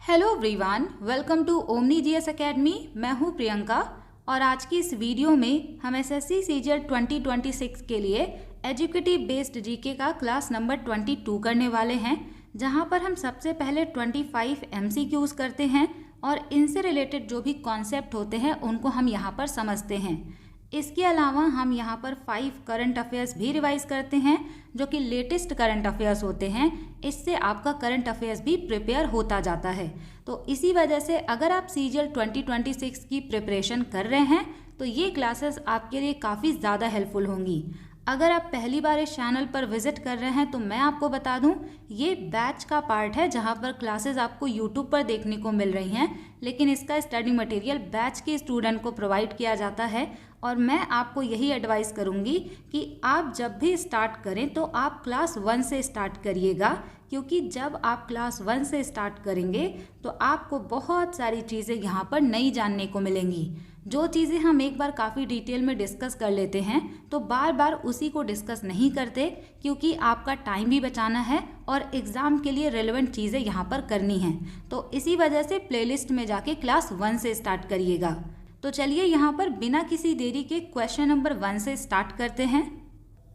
Hello everyone, welcome to Omni GS academy. मैं हूं प्रियंका और आज की इस वीडियो में हम एसएससी सीजीएल 2026 के लिए एजुकेटिव बेस्ड जीके का क्लास नंबर 22 करने वाले हैं, जहां पर हम सबसे पहले 25 एमसीक्यूज करते हैं और इनसे रिलेटेड जो भी कॉन्सेप्ट होते हैं उनको हम यहां पर समझते हैं। इसके अलावा हम यहाँ पर 5 करंट अफेयर्स भी रिवाइज करते हैं जो कि लेटेस्ट करंट अफेयर्स होते हैं। इससे आपका करंट अफेयर्स भी प्रिपेयर होता जाता है। तो इसी वजह से अगर आप सीजीएल 2026 की प्रिपरेशन कर रहे हैं तो ये क्लासेस आपके लिए काफ़ी ज़्यादा हेल्पफुल होंगी। अगर आप पहली बार इस चैनल पर विजिट कर रहे हैं तो मैं आपको बता दूं, ये बैच का पार्ट है जहां पर क्लासेस आपको यूट्यूब पर देखने को मिल रही हैं, लेकिन इसका स्टडी मटेरियल बैच के स्टूडेंट को प्रोवाइड किया जाता है। और मैं आपको यही एडवाइस करूंगी कि आप जब भी स्टार्ट करें तो आप क्लास 1 से स्टार्ट करिएगा, क्योंकि जब आप क्लास 1 से स्टार्ट करेंगे तो आपको बहुत सारी चीज़ें यहाँ पर नई जानने को मिलेंगी। जो चीज़ें हम एक बार काफ़ी डिटेल में डिस्कस कर लेते हैं तो बार बार उसी को डिस्कस नहीं करते, क्योंकि आपका टाइम भी बचाना है और एग्ज़ाम के लिए रेलेवेंट चीज़ें यहाँ पर करनी हैं। तो इसी वजह से प्लेलिस्ट में जाके क्लास 1 से स्टार्ट करिएगा। तो चलिए यहाँ पर बिना किसी देरी के क्वेश्चन नंबर 1 से स्टार्ट करते हैं।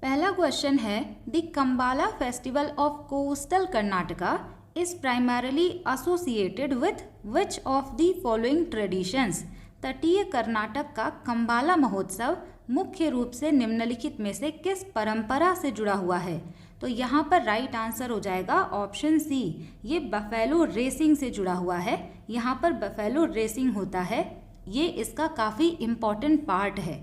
पहला क्वेश्चन है, the Kambala festival of coastal Karnataka is primarily associated with which of the following traditions. तटीय कर्नाटक का कंबाला महोत्सव मुख्य रूप से निम्नलिखित में से किस परंपरा से जुड़ा हुआ है? तो यहाँ पर राइट आंसर हो जाएगा ऑप्शन सी, ये बफेलो रेसिंग से जुड़ा हुआ है। यहाँ पर बफेलो रेसिंग होता है, ये इसका काफ़ी इम्पॉर्टेंट पार्ट है।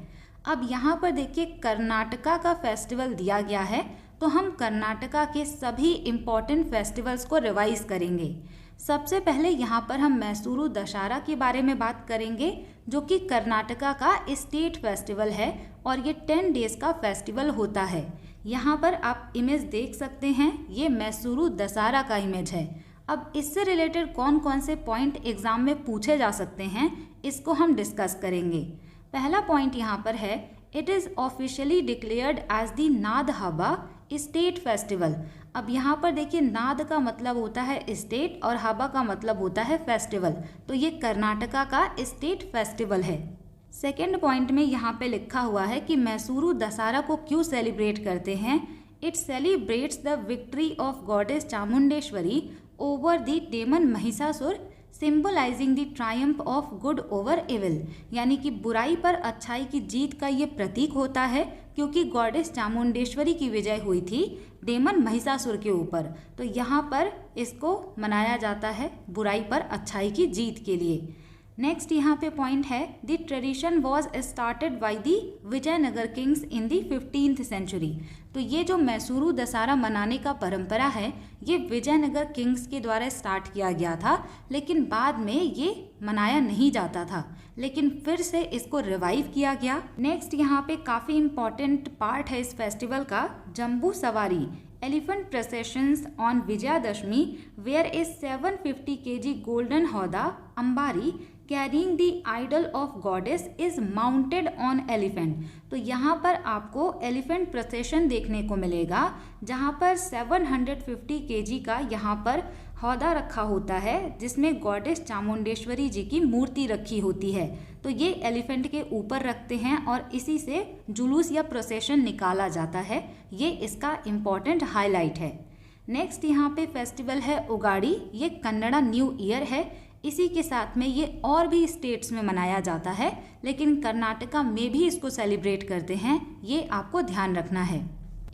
अब यहाँ पर देखिए कर्नाटका का फेस्टिवल दिया गया है, तो हम कर्नाटका के सभी इम्पॉर्टेंट फेस्टिवल्स को रिवाइज करेंगे। सबसे पहले यहाँ पर हम मैसूरू दशहरा के बारे में बात करेंगे, जो कि कर्नाटका का स्टेट फेस्टिवल है और ये 10 डेज का फेस्टिवल होता है। यहाँ पर आप इमेज देख सकते हैं, ये मैसूरू दशहरा का इमेज है। अब इससे रिलेटेड कौन कौन से पॉइंट एग्जाम में पूछे जा सकते हैं, इसको हम डिस्कस करेंगे। पहला पॉइंट यहाँ पर है, it is officially declared as the Nada Habba state festival. अब यहाँ पर देखिए, नाद का मतलब होता है स्टेट और हबा का मतलब होता है फेस्टिवल, तो ये कर्नाटका का स्टेट फेस्टिवल है। सेकेंड पॉइंट में यहाँ पे लिखा हुआ है कि मैसूरू दशहरा को क्यों सेलिब्रेट करते हैं। It celebrates the victory of goddess Chamundeshwari over the demon Mahishasura, symbolising the triumph of good over evil. यानी कि बुराई पर अच्छाई की जीत का ये प्रतीक होता है, क्योंकि गॉडेस चामुंडेश्वरी की विजय हुई थी डेमन महिषासुर के ऊपर, तो यहाँ पर इसको मनाया जाता है बुराई पर अच्छाई की जीत के लिए। नेक्स्ट यहाँ पे पॉइंट है, the tradition was started by the Vijayanagara kings in the 15th century. तो ये जो मैसूरू दशहरा मनाने का परंपरा है, ये विजयनगर किंग्स के द्वारा स्टार्ट किया गया था, लेकिन बाद में ये मनाया नहीं जाता था, लेकिन फिर से इसको रिवाइव किया गया। नेक्स्ट यहाँ पे काफ़ी इम्पॉर्टेंट पार्ट है इस फेस्टिवल का, Jambu Savari elephant processions on Vijayadashami where is 750 kg golden howdah Ambari carrying the idol of goddess is mounted on elephant. तो यहाँ पर आपको एलिफेंट प्रोसेशन देखने को मिलेगा, जहाँ पर 750 kg का यहाँ पर हौदा रखा होता है, जिसमें गॉडेस चामुंडेश्वरी जी की मूर्ति रखी होती है। तो ये एलिफेंट के ऊपर रखते हैं और इसी से जुलूस या प्रोसेशन निकाला जाता है। ये इसका इम्पॉर्टेंट हाईलाइट है। नेक्स्ट यहाँ पे फेस्टिवल है उगाड़ी, ये कन्नड़ा न्यू ईयर है। इसी के साथ में ये और भी स्टेट्स में मनाया जाता है, लेकिन कर्नाटका में भी इसको सेलिब्रेट करते हैं, ये आपको ध्यान रखना है।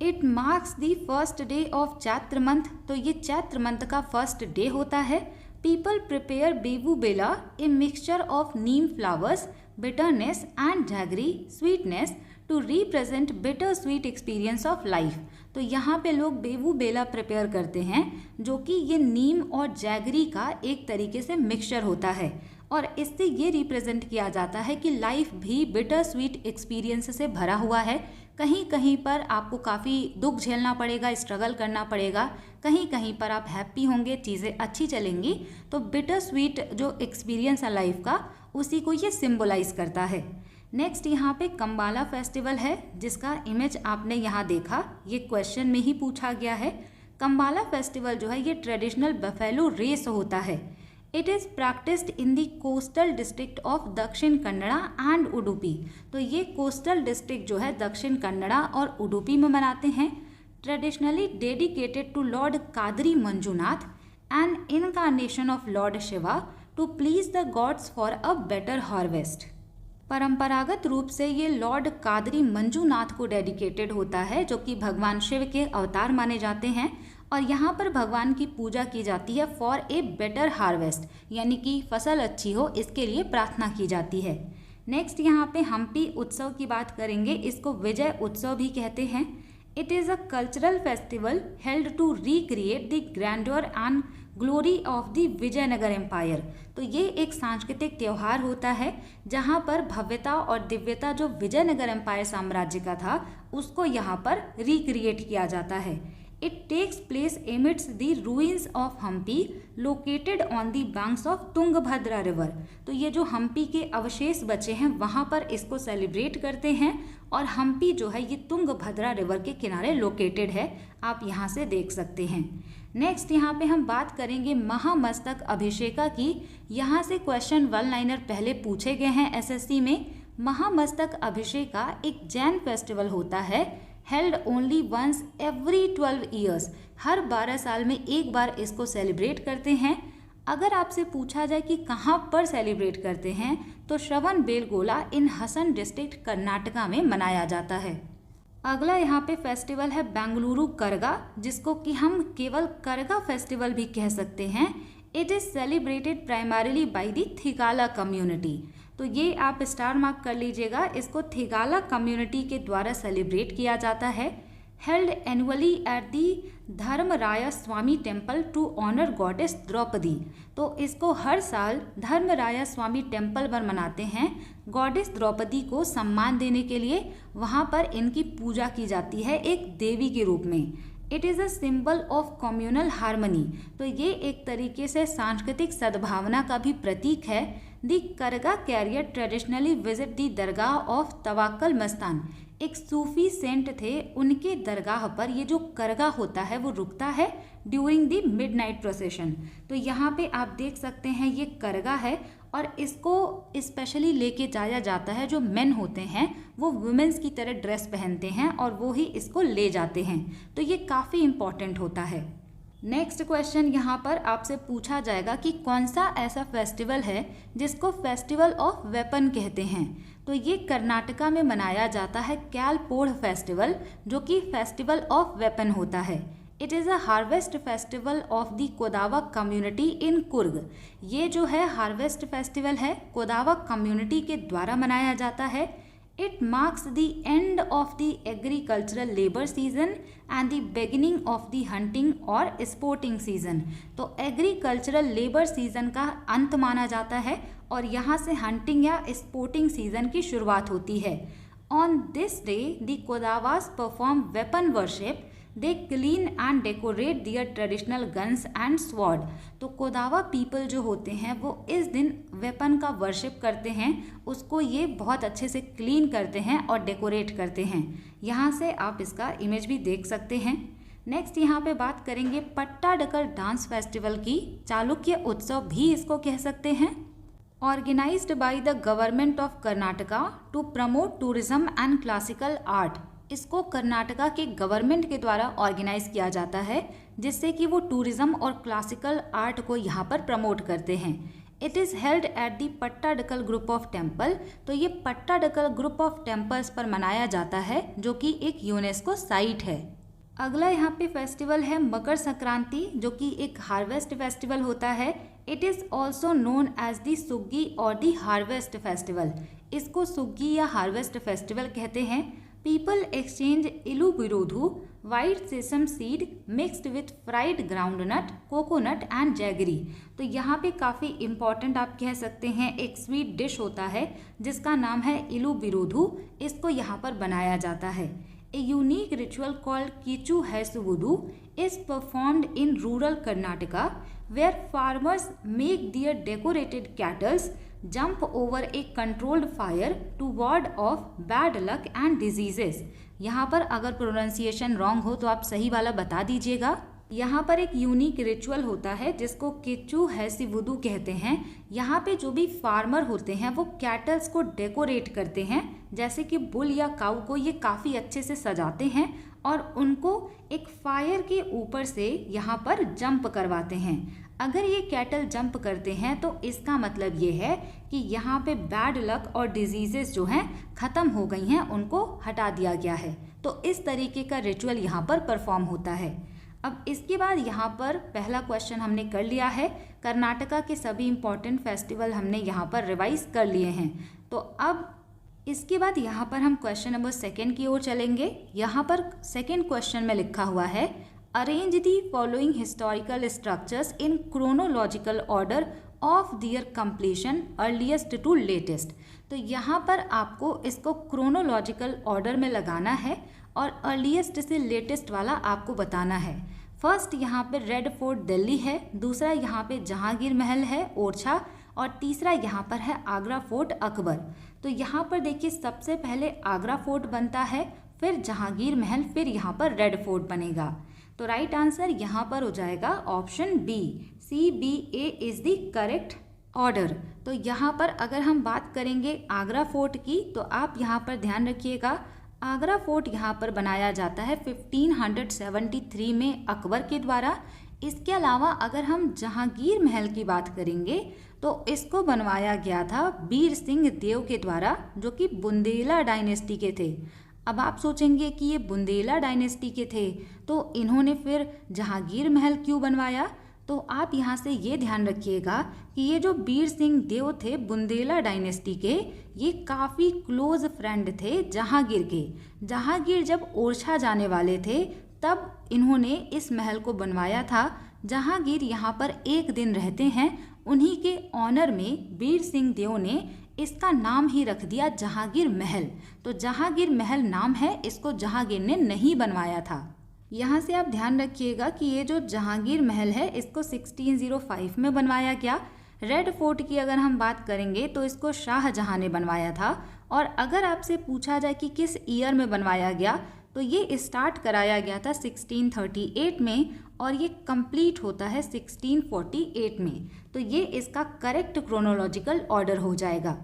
It marks the first day of Chaitra month. तो ये चैत्र मंथ का फर्स्ट डे होता है। People prepare Bevu Bella, a mixture of neem flowers, bitterness and jaggery sweetness to represent bitter sweet experience of life. तो यहाँ पे लोग बेबू बेला प्रिपेयर करते हैं, जो कि ये नीम और जैगरी का एक तरीके से मिक्सचर होता है, और इससे ये रिप्रेजेंट किया जाता है कि लाइफ भी बिटर स्वीट एक्सपीरियंस से भरा हुआ है। कहीं कहीं पर आपको काफ़ी दुख झेलना पड़ेगा, स्ट्रगल करना पड़ेगा, कहीं कहीं पर आप हैप्पी होंगे, चीज़ें अच्छी चलेंगी। तो बिटर स्वीट जो एक्सपीरियंस है लाइफ का, उसी को ये सिम्बोलाइज करता है। नेक्स्ट यहाँ पे कंबाला फेस्टिवल है, जिसका इमेज आपने यहाँ देखा, ये क्वेश्चन में ही पूछा गया है। कंबाला फेस्टिवल जो है ये ट्रेडिशनल बफेलो रेस होता है। It is practised in the coastal district of दक्षिण कन्नड़ा एंड उडुपी। तो ये कोस्टल डिस्ट्रिक्ट जो है दक्षिण कन्नड़ा और उडुपी में मनाते हैं। Traditionally dedicated to lord Kadri Manjunath, an incarnation of lord Shiva to please the gods for a better harvest. परंपरागत रूप से ये लॉर्ड कादरी मंजुनाथ को डेडिकेटेड होता है, जो कि भगवान शिव के अवतार माने जाते हैं, और यहाँ पर भगवान की पूजा की जाती है फॉर ए बेटर हार्वेस्ट, यानी कि फसल अच्छी हो इसके लिए प्रार्थना की जाती है। नेक्स्ट यहाँ पे हम्पी उत्सव की बात करेंगे। इसको विजय उत्सव भी कहते हैं। It is a cultural festival held to recreate the grandeur and glory of the Vijayanagara empire. तो ये एक सांस्कृतिक त्यौहार होता है जहाँ पर भव्यता और दिव्यता जो विजयनगर एम्पायर साम्राज्य का था उसको यहाँ पर रिक्रिएट किया जाता है। It takes place amidst the ruins of Hampi located on the banks of Tungabhadra river. तो ये जो हम्पी के अवशेष बचे हैं वहाँ पर इसको सेलिब्रेट करते हैं, और हम्पी जो है ये तुंगभद्रा रिवर के किनारे लोकेटेड है, आप यहाँ से देख सकते हैं। नेक्स्ट यहाँ पे हम बात करेंगे महामस्तक अभिषेका की। यहाँ से क्वेश्चन 1 लाइनर पहले पूछे गए हैं एसएससी में। महामस्तक अभिषेका एक जैन फेस्टिवल होता है, held only once every 12 years. हर 12 साल में एक बार इसको सेलिब्रेट करते हैं। अगर आपसे पूछा जाए कि कहाँ पर सेलिब्रेट करते हैं तो श्रवण बेलगोला इन हसन डिस्ट्रिक्ट कर्नाटका में मनाया जाता है। अगला यहाँ पे फेस्टिवल है बेंगलुरु करगा, जिसको कि हम केवल करगा फेस्टिवल भी कह सकते हैं। It is celebrated primarily by the Thigala community. तो ये आप स्टार मार्क कर लीजिएगा, इसको थिगाला कम्युनिटी के द्वारा सेलिब्रेट किया जाता है। Held annually at the Dharmaraya Swamy temple to honour goddess Draupadi. तो इसको हर साल धर्मराय स्वामी टेम्पल पर मनाते हैं। गॉडेस द्रौपदी को सम्मान देने के लिए वहाँ पर इनकी पूजा की जाती है एक देवी के रूप में। It is a symbol of communal harmony. तो ये एक तरीके से सांस्कृतिक सद्भावना का भी प्रतीक है। The Karaga carrier traditionally visit the dargah of Tawakkal Mastan. एक सूफी सेंट थे, उनके दरगाह पर ये जो करगा होता है वो रुकता है ड्यूरिंग दी मिडनाइट प्रोसेशन। तो यहाँ पे आप देख सकते हैं ये करगा है, और इसको स्पेशली लेके जाया जाता है। जो मेन होते हैं वो वुमेन्स की तरह ड्रेस पहनते हैं और वो ही इसको ले जाते हैं। तो ये काफ़ी इम्पॉर्टेंट होता है। नेक्स्ट क्वेश्चन यहाँ पर आपसे पूछा जाएगा कि कौन सा ऐसा फेस्टिवल है जिसको फेस्टिवल ऑफ वेपन कहते हैं। तो ये कर्नाटका में मनाया जाता है कैलपोड़ फेस्टिवल, जो कि फेस्टिवल ऑफ वेपन होता है। It is a harvest festival of the Kodava community in Coorg. ये जो है हार्वेस्ट फेस्टिवल है, कोदावा कम्युनिटी के द्वारा मनाया जाता है। It marks the end of the agricultural labour season and the beginning of the hunting और स्पोर्टिंग सीजन। तो एग्रीकल्चरल लेबर सीजन का अंत माना जाता है और यहाँ से हंटिंग या स्पोर्टिंग सीजन की शुरुआत होती है। On this day the Kodavas perform weapon worship. They clean and decorate their traditional guns and sword. तो कोदावा पीपल जो होते हैं वो इस दिन वेपन का वर्शिप करते हैं, उसको ये बहुत अच्छे से क्लीन करते हैं और डेकोरेट करते हैं। यहाँ से आप इसका इमेज भी देख सकते हैं। नेक्स्ट यहाँ पे बात करेंगे पट्टाडकल डांस फेस्टिवल की। चालुक्य उत्सव भी इसको कह सकते हैं। Organised by the government of Karnataka to promote tourism and classical art. इसको कर्नाटका के गवर्नमेंट के द्वारा ऑर्गेनाइज किया जाता है, जिससे कि वो टूरिज्म और क्लासिकल आर्ट को यहाँ पर प्रमोट करते हैं। It is held at the Pattadakal group of temple. तो ये पट्टाडकल ग्रुप ऑफ टेम्पल्स पर मनाया जाता है, जो कि एक यूनेस्को साइट है। अगला यहाँ पे फेस्टिवल है मकर संक्रांति, जो कि एक हार्वेस्ट फेस्टिवल होता है। It is also known as the Suggi और दी हार्वेस्ट फेस्टिवल। इसको सुग्गी या हार्वेस्ट फेस्टिवल कहते हैं। People exchange Ellu Birodhu white sesame seed mixed with fried groundnut coconut and jaggery. तो यहाँ पे काफ़ी इम्पॉर्टेंट आप कह सकते हैं एक स्वीट डिश होता है जिसका नाम है इलू बिरोधू। इसको यहाँ पर बनाया जाता है। A unique ritual called Kichchu Haisuvudu is performed in rural Karnataka where farmers make their decorated cattles jump over a controlled fire to ward off bad luck and diseases. यहाँ पर अगर प्रोनाउंसिएशन रॉन्ग हो तो आप सही वाला बता दीजिएगा। यहाँ पर एक यूनिक रिचुअल होता है जिसको किच्चू हैसिवुदू कहते हैं। यहाँ पे जो भी फार्मर होते हैं वो कैटल्स को डेकोरेट करते हैं, जैसे कि बुल या काऊ को ये काफ़ी अच्छे से सजाते हैं और उनको एक फायर के ऊपर से यहाँ पर जंप करवाते हैं। अगर ये कैटल जंप करते हैं तो इसका मतलब ये है कि यहाँ पे बैड लक और डिजीजेस जो हैं ख़त्म हो गई हैं, उनको हटा दिया गया है। तो इस तरीके का रिचुअल यहाँ पर परफॉर्म होता है। अब इसके बाद यहाँ पर पहला क्वेश्चन हमने कर लिया है। कर्नाटका के सभी इम्पॉर्टेंट फेस्टिवल हमने यहाँ पर रिवाइज कर लिए हैं। तो अब इसके बाद यहाँ पर हम क्वेश्चन नंबर 2 की ओर चलेंगे। यहाँ पर सेकेंड क्वेश्चन में लिखा हुआ है, arrange the following historical structures in chronological order of their completion earliest to latest. तो यहाँ पर आपको इसको क्रोनोलॉजिकल ऑर्डर में लगाना है और अर्लीस्ट से लेटेस्ट वाला आपको बताना है। फर्स्ट यहाँ पे रेड फोर्ट दिल्ली है, दूसरा यहाँ पे जहांगीर महल है ओरछा, और तीसरा यहाँ पर है आगरा फोर्ट अकबर। तो यहाँ पर देखिए सबसे पहले आगरा फोर्ट बनता है, फिर जहांगीर महल, फिर यहाँ पर रेड फोर्ट बनेगा। तो राइट आंसर यहाँ पर हो जाएगा option B, CBA is the correct order. तो यहाँ पर अगर हम बात करेंगे आगरा फोर्ट की, तो आप यहाँ पर ध्यान रखिएगा, आगरा फोर्ट यहाँ पर बनाया जाता है 1573 में अकबर के द्वारा। इसके अलावा अगर हम जहांगीर महल की बात करेंगे तो इसको बनवाया गया था बीर सिंह देव के द्वारा, जो कि बुंदेला डायनेस्टी के थे। अब आप सोचेंगे कि ये बुंदेला डायनेस्टी के थे तो इन्होंने फिर जहांगीर महल क्यों बनवाया? तो आप यहाँ से ये ध्यान रखिएगा कि ये जो बीर सिंह देव थे बुंदेला डायनेस्टी के, ये काफ़ी क्लोज फ्रेंड थे जहांगीर के। जहांगीर जब ओरछा जाने वाले थे तब इन्होंने इस महल को बनवाया था। जहांगीर यहाँ पर एक दिन रहते हैं, उन्हीं के ऑनर में बीर सिंह देव ने इसका नाम ही रख दिया जहांगीर महल। तो जहांगीर महल नाम है, इसको जहांगीर ने नहीं बनवाया था। यहाँ से आप ध्यान रखिएगा कि ये जो जहांगीर महल है इसको 1605 में बनवाया गया। रेड फोर्ट की अगर हम बात करेंगे तो इसको शाहजहां ने बनवाया था। और अगर आपसे पूछा जाए कि किस ईयर में बनवाया गया, तो ये स्टार्ट कराया गया था 1638 में और ये कंप्लीट होता है 1648 में। तो ये इसका करेक्ट क्रोनोलॉजिकल ऑर्डर हो जाएगा।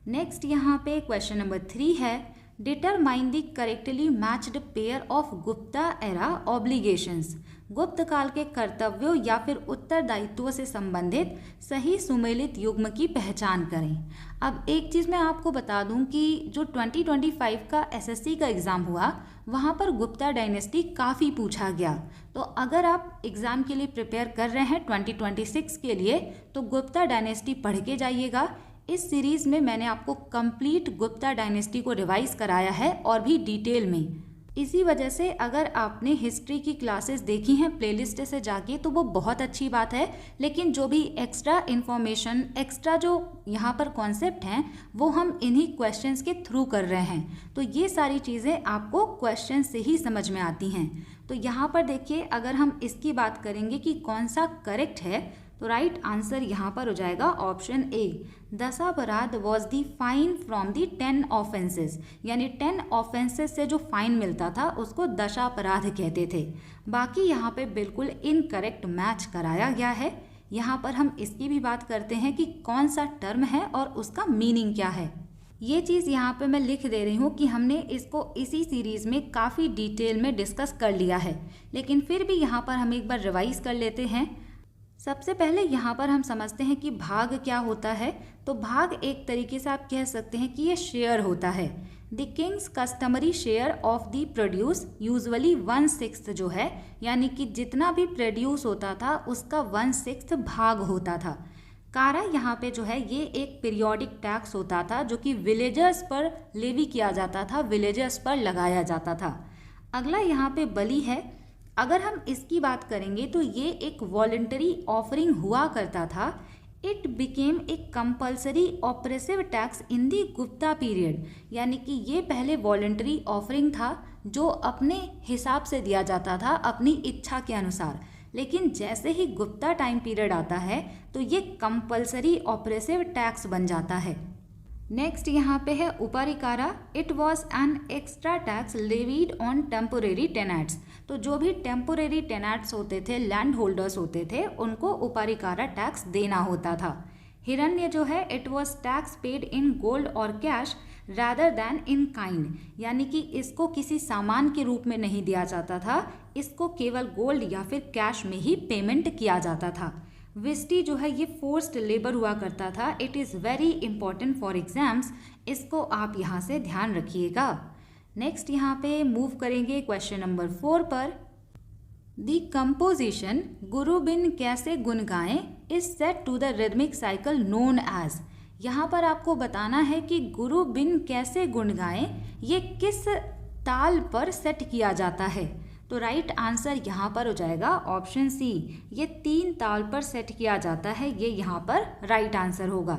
नेक्स्ट यहाँ पे क्वेश्चन नंबर 3 है, determine the correctly matched pair of Gupta era obligations. गुप्त काल के कर्तव्यों या फिर उत्तरदायित्वों से संबंधित सही सुमेलित युग्म की पहचान करें। अब एक चीज़ मैं आपको बता दूं कि जो 2025 का SSC का एग्ज़ाम हुआ वहाँ पर गुप्ता डायनेस्टी काफ़ी पूछा गया। तो अगर आप एग्ज़ाम के लिए प्रिपेयर कर रहे हैं 2026 के लिए, तो गुप्ता डायनेस्टी पढ़ के जाइएगा। इस सीरीज़ में मैंने आपको कंप्लीट गुप्ता डायनेस्टी को रिवाइज कराया है और भी डिटेल में। इसी वजह से अगर आपने हिस्ट्री की क्लासेस देखी हैं प्लेलिस्ट से जाके तो वो बहुत अच्छी बात है, लेकिन जो भी एक्स्ट्रा इन्फॉर्मेशन, एक्स्ट्रा जो यहाँ पर कॉन्सेप्ट हैं वो हम इन्हीं क्वेश्चंस के थ्रू कर रहे हैं। तो ये सारी चीज़ें आपको क्वेश्चन से ही समझ में आती हैं। तो यहाँ पर देखिए, अगर हम इसकी बात करेंगे कि कौन सा करेक्ट है, तो राइट आंसर यहाँ पर हो जाएगा option A, Dashaparadha was the fine from the 10 offences. यानी 10 ऑफेंसेस से जो फाइन मिलता था उसको दशापराध कहते थे। बाकी यहाँ पे बिल्कुल इनकरेक्ट मैच कराया गया है। यहाँ पर हम इसकी भी बात करते हैं कि कौन सा टर्म है और उसका मीनिंग क्या है। ये चीज़ यहाँ पे मैं लिख दे रही हूँ कि हमने इसको इसी सीरीज़ में काफ़ी डिटेल में डिस्कस कर लिया है, लेकिन फिर भी यहाँ पर हम एक बार रिवाइज कर लेते हैं। सबसे पहले यहाँ पर हम समझते हैं कि भाग क्या होता है। तो भाग एक तरीके से आप कह सकते हैं कि ये शेयर होता है। The Kings customary share of the produce usually 1/6 जो है, यानी कि जितना भी प्रोड्यूस होता था उसका 1/6 भाग होता था। कारा यहाँ पे जो है ये एक पीरियोडिक टैक्स होता था जो कि विलेजर्स पर लेवी किया जाता था, विलेजर्स पर लगाया जाता था। अगला यहाँ पे बलि है। अगर हम इसकी बात करेंगे तो ये एक वॉलंटरी ऑफरिंग हुआ करता था। It became a compulsory oppressive tax in the Gupta period, यानी कि ये पहले वॉलंटरी ऑफरिंग था जो अपने हिसाब से दिया जाता था, अपनी इच्छा के अनुसार। लेकिन जैसे ही गुप्ता टाइम पीरियड आता है तो ये कंपल्सरी ऑपरेसिव टैक्स बन जाता है। नेक्स्ट यहाँ पे है Uparikara. It was an extra tax levied on temporary tenants. तो जो भी टेम्पोरेरी टेनेंट्स होते थे, लैंड होल्डर्स होते थे, उनको उपरिकारा टैक्स देना होता था। हिरण्य जो है, it was tax paid in gold और cash rather than in kind, यानी कि इसको किसी सामान के रूप में नहीं दिया जाता था, इसको केवल गोल्ड या फिर कैश में ही पेमेंट किया जाता था। विस्टी जो है ये फोर्स्ड लेबर हुआ करता था। It is very important for exams, इसको आप यहाँ से ध्यान रखिएगा। नेक्स्ट यहाँ पे मूव करेंगे क्वेश्चन नंबर 4 पर। द कंपोजिशन गुरु बिन कैसे गुन गाएं is set to the rhythmic cycle known as. यहाँ पर आपको बताना है कि गुरु बिन कैसे गुन गाएं ये किस ताल पर सेट किया जाता है। तो राइट आंसर यहाँ पर हो जाएगा ऑप्शन सी, ये 3 ताल पर सेट किया जाता है, ये यहाँ पर राइट आंसर होगा।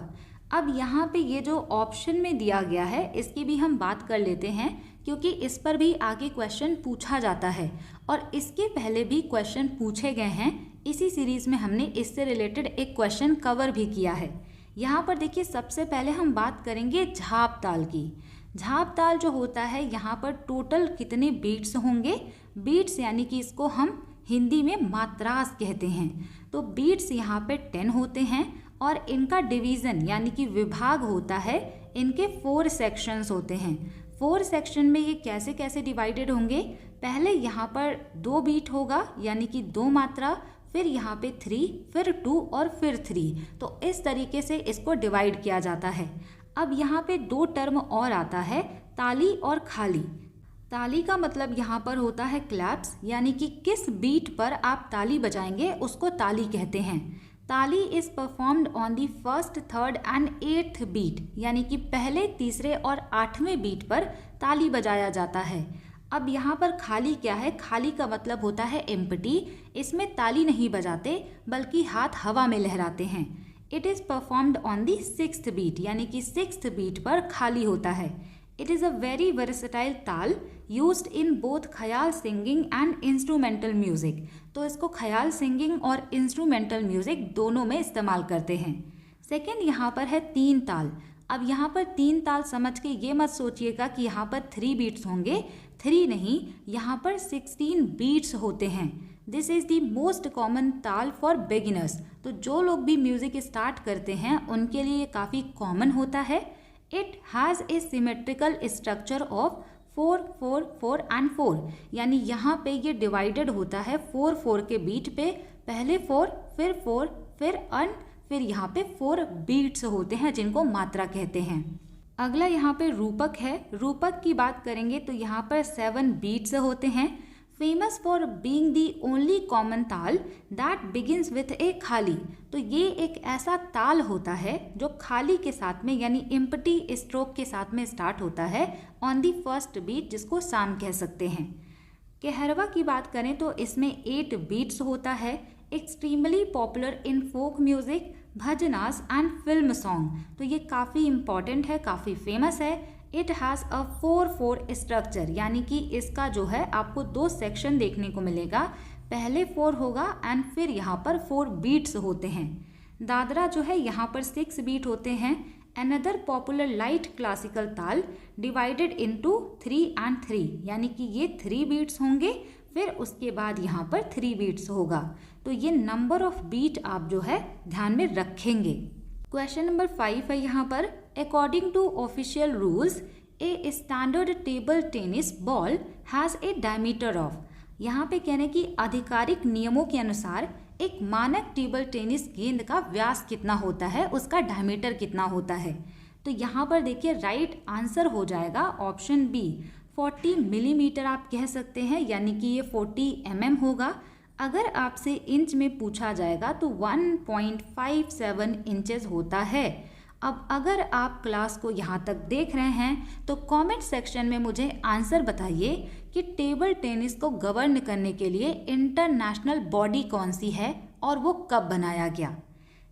अब यहाँ पे ये जो ऑप्शन में दिया गया है इसकी भी हम बात कर लेते हैं, क्योंकि इस पर भी आगे क्वेश्चन पूछा जाता है और इसके पहले भी क्वेश्चन पूछे गए हैं। इसी सीरीज में हमने इससे रिलेटेड एक क्वेश्चन कवर भी किया है। यहाँ पर देखिए, सबसे पहले हम बात करेंगे झाप ताल की। झाप ताल जो होता है, यहाँ पर टोटल कितने बीट्स होंगे। बीट्स यानी कि इसको हम हिंदी में मात्रास कहते हैं। तो बीट्स यहाँ पे 10 होते हैं और इनका डिवीज़न यानी कि विभाग होता है, इनके 4 सेक्शंस होते हैं। 4 सेक्शन में ये कैसे कैसे डिवाइडेड होंगे, पहले यहाँ पर 2 बीट होगा यानी कि 2 मात्रा, फिर यहाँ पे 3, फिर 2 और फिर 3। तो इस तरीके से इसको डिवाइड किया जाता है। अब यहाँ पे 2 टर्म और आता है, ताली और खाली। ताली का मतलब यहाँ पर होता है क्लैप्स, यानी कि किस बीट पर आप ताली बजाएंगे उसको ताली कहते हैं। Tali is performed on the 1st, 3rd and 8th beat, यानी कि पहले, तीसरे और 8वें बीट पर ताली बजाया जाता है। अब यहाँ पर खाली क्या है, खाली का मतलब होता है एम्प्टी। इसमें ताली नहीं बजाते बल्कि हाथ हवा में लहराते हैं। It is performed on the 6th beat, यानी कि 6th बीट पर खाली होता है। It is a very versatile taal used in both khayal singing and instrumental music. तो इसको ख्याल सिंगिंग और इंस्ट्रूमेंटल म्यूजिक दोनों में इस्तेमाल करते हैं। सेकेंड यहाँ पर है 3 ताल। अब यहाँ पर 3 ताल समझ के ये मत सोचिएगा कि यहाँ पर 3 बीट्स होंगे, 3 नहीं, यहाँ पर 16 बीट्स होते हैं। This is the most common ताल फॉर बिगिनर्स। तो जो लोग भी म्यूज़िक स्टार्ट करते हैं उनके लिए ये काफ़ी कॉमन होता है। It has a symmetrical structure of 4, 4, 4 and 4, यानी यहाँ पे ये डिवाइडेड होता है 4, 4 के बीट पे। पहले 4, फिर 4, फिर फिर यहाँ पे 4 बीट्स होते हैं जिनको मात्रा कहते हैं। अगला यहाँ पे रूपक है। रूपक की बात करेंगे तो यहाँ पर 7 बीट्स होते हैं। Famous for being the only common ताल दैट बिगिंस विथ ए खाली। तो ये एक ऐसा ताल होता है जो खाली के साथ में यानी एम्प्टी स्ट्रोक के साथ में स्टार्ट होता है ऑन दी 1st बीट, जिसको साम कह सकते हैं। कहरवा की बात करें तो इसमें 8 बीट्स होता है। Extremely popular in folk music, bhajanas and film song. तो ये काफ़ी इम्पॉर्टेंट है, काफ़ी फेमस है। इट हैज़ अ 4-4 स्ट्रक्चर, यानी कि इसका जो है आपको 2 सेक्शन देखने को मिलेगा। पहले 4 होगा एंड फिर यहाँ पर 4 बीट्स होते हैं। दादरा जो है यहाँ पर 6 बीट होते हैं। अनदर पॉपुलर लाइट क्लासिकल ताल डिवाइडेड इनटू 3 एंड 3, यानी कि ये 3 बीट्स होंगे, फिर उसके बाद यहाँ पर 3 बीट्स होगा। तो ये नंबर ऑफ बीट आप जो है ध्यान में रखेंगे। क्वेश्चन नंबर 5 है यहाँ पर। According to official rules a standard table tennis ball has a diameter of. यहाँ पे कहने की आधिकारिक नियमों के अनुसार एक मानक टेबल टेनिस गेंद का व्यास कितना होता है, उसका डायमीटर कितना होता है। तो यहाँ पर देखिए राइट आंसर हो जाएगा ऑप्शन बी, 40 मिलीमीटर आप कह सकते हैं, यानी कि ये 40 mm होगा। अगर आपसे इंच में पूछा जाएगा तो 1.57 इंचेस होता है। अब अगर आप क्लास को यहाँ तक देख रहे हैं तो कमेंट सेक्शन में मुझे आंसर बताइए कि टेबल टेनिस को गवर्न करने के लिए इंटरनेशनल बॉडी कौन सी है और वो कब बनाया गया।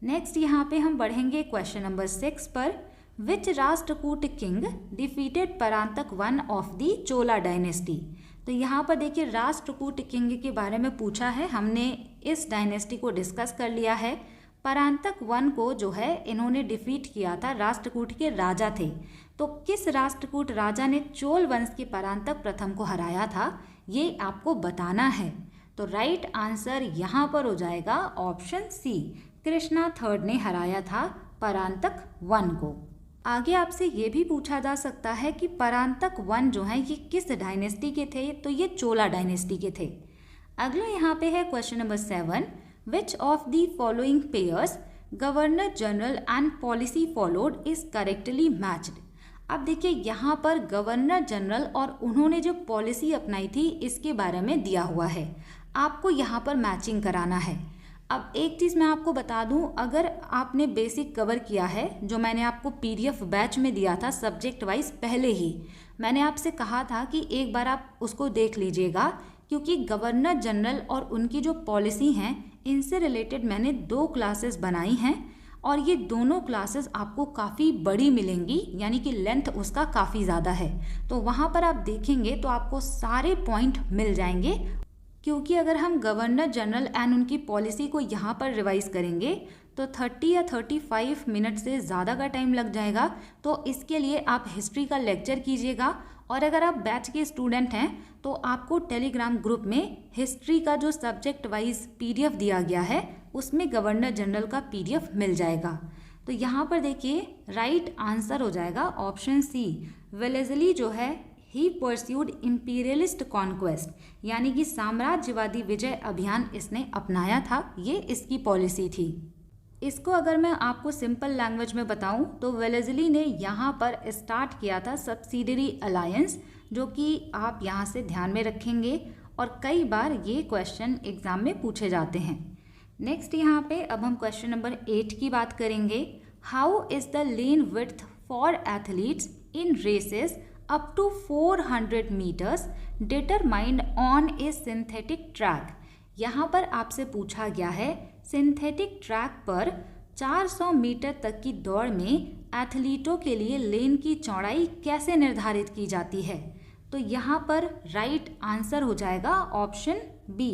नेक्स्ट यहाँ पे हम बढ़ेंगे क्वेश्चन नंबर 6 पर। Which Rashtrakuta king defeated Parantaka one of the Chola dynasty. तो यहाँ पर देखिए राष्ट्रकूट किंग के बारे में पूछा है, हमने इस डायनेस्टी को डिस्कस कर लिया है। परांतक वन को जो है इन्होंने डिफीट किया था, राष्ट्रकूट के राजा थे। तो किस राष्ट्रकूट राजा ने चोल वंश के परांतक प्रथम को हराया था, ये आपको बताना है। तो राइट आंसर यहाँ पर हो जाएगा ऑप्शन सी, कृष्णा थर्ड ने हराया था परांतक वन को। आगे आपसे ये भी पूछा जा सकता है कि परांतक वन जो है ये किस डायनेस्टी के थे, तो ये चोला डायनेस्टी के थे। अगला यहाँ पे है question number 7, which of the following pairs governor general and policy followed is correctly matched. अब देखिए यहाँ पर गवर्नर जनरल और उन्होंने जो पॉलिसी अपनाई थी इसके बारे में दिया हुआ है, आपको यहाँ पर मैचिंग कराना है। अब एक चीज़ मैं आपको बता दूं, अगर आपने बेसिक कवर किया है, जो मैंने आपको पीडीएफ बैच में दिया था सब्जेक्ट वाइज, पहले ही मैंने आपसे कहा था कि एक बार आप उसको देख लीजिएगा, क्योंकि गवर्नर जनरल और उनकी जो पॉलिसी हैं इनसे रिलेटेड मैंने 2 क्लासेस बनाई हैं और ये दोनों क्लासेस आपको काफ़ी बड़ी मिलेंगी, यानी कि लेंथ उसका काफ़ी ज़्यादा है। तो वहाँ पर आप देखेंगे तो आपको सारे पॉइंट मिल जाएंगे, क्योंकि अगर हम गवर्नर जनरल एंड उनकी पॉलिसी को यहाँ पर रिवाइज करेंगे तो 30 या 35 मिनट से ज़्यादा का टाइम लग जाएगा। तो इसके लिए आप हिस्ट्री का लेक्चर कीजिएगा, और अगर आप बैच के स्टूडेंट हैं तो आपको टेलीग्राम ग्रुप में हिस्ट्री का जो सब्जेक्ट वाइज पीडीएफ दिया गया है उसमें गवर्नर जनरल का पीडीएफ मिल जाएगा। तो यहाँ पर देखिए राइट आंसर हो जाएगा ऑप्शन सी, वेलेज़ली जो है ही परस्यूड इंपीरियलिस्ट कॉन्क्वेस्ट, यानी कि साम्राज्यवादी विजय अभियान इसने अपनाया था, ये इसकी पॉलिसी थी। इसको अगर मैं आपको सिंपल लैंग्वेज में बताऊं तो वेलेज़ली ने यहाँ पर स्टार्ट किया था सब्सिडरी अलायंस, जो कि आप यहाँ से ध्यान में रखेंगे और कई बार ये क्वेश्चन एग्जाम में पूछे जाते हैं। नेक्स्ट यहाँ पे अब हम क्वेश्चन नंबर 8 की बात करेंगे। How is the lane width for athletes in races up to 400 meters determined on a synthetic track। यहाँ पर आपसे पूछा गया है सिंथेटिक ट्रैक पर 400 मीटर तक की दौड़ में एथलीटों के लिए लेन की चौड़ाई कैसे निर्धारित की जाती है। तो यहाँ पर राइट आंसर हो जाएगा option B,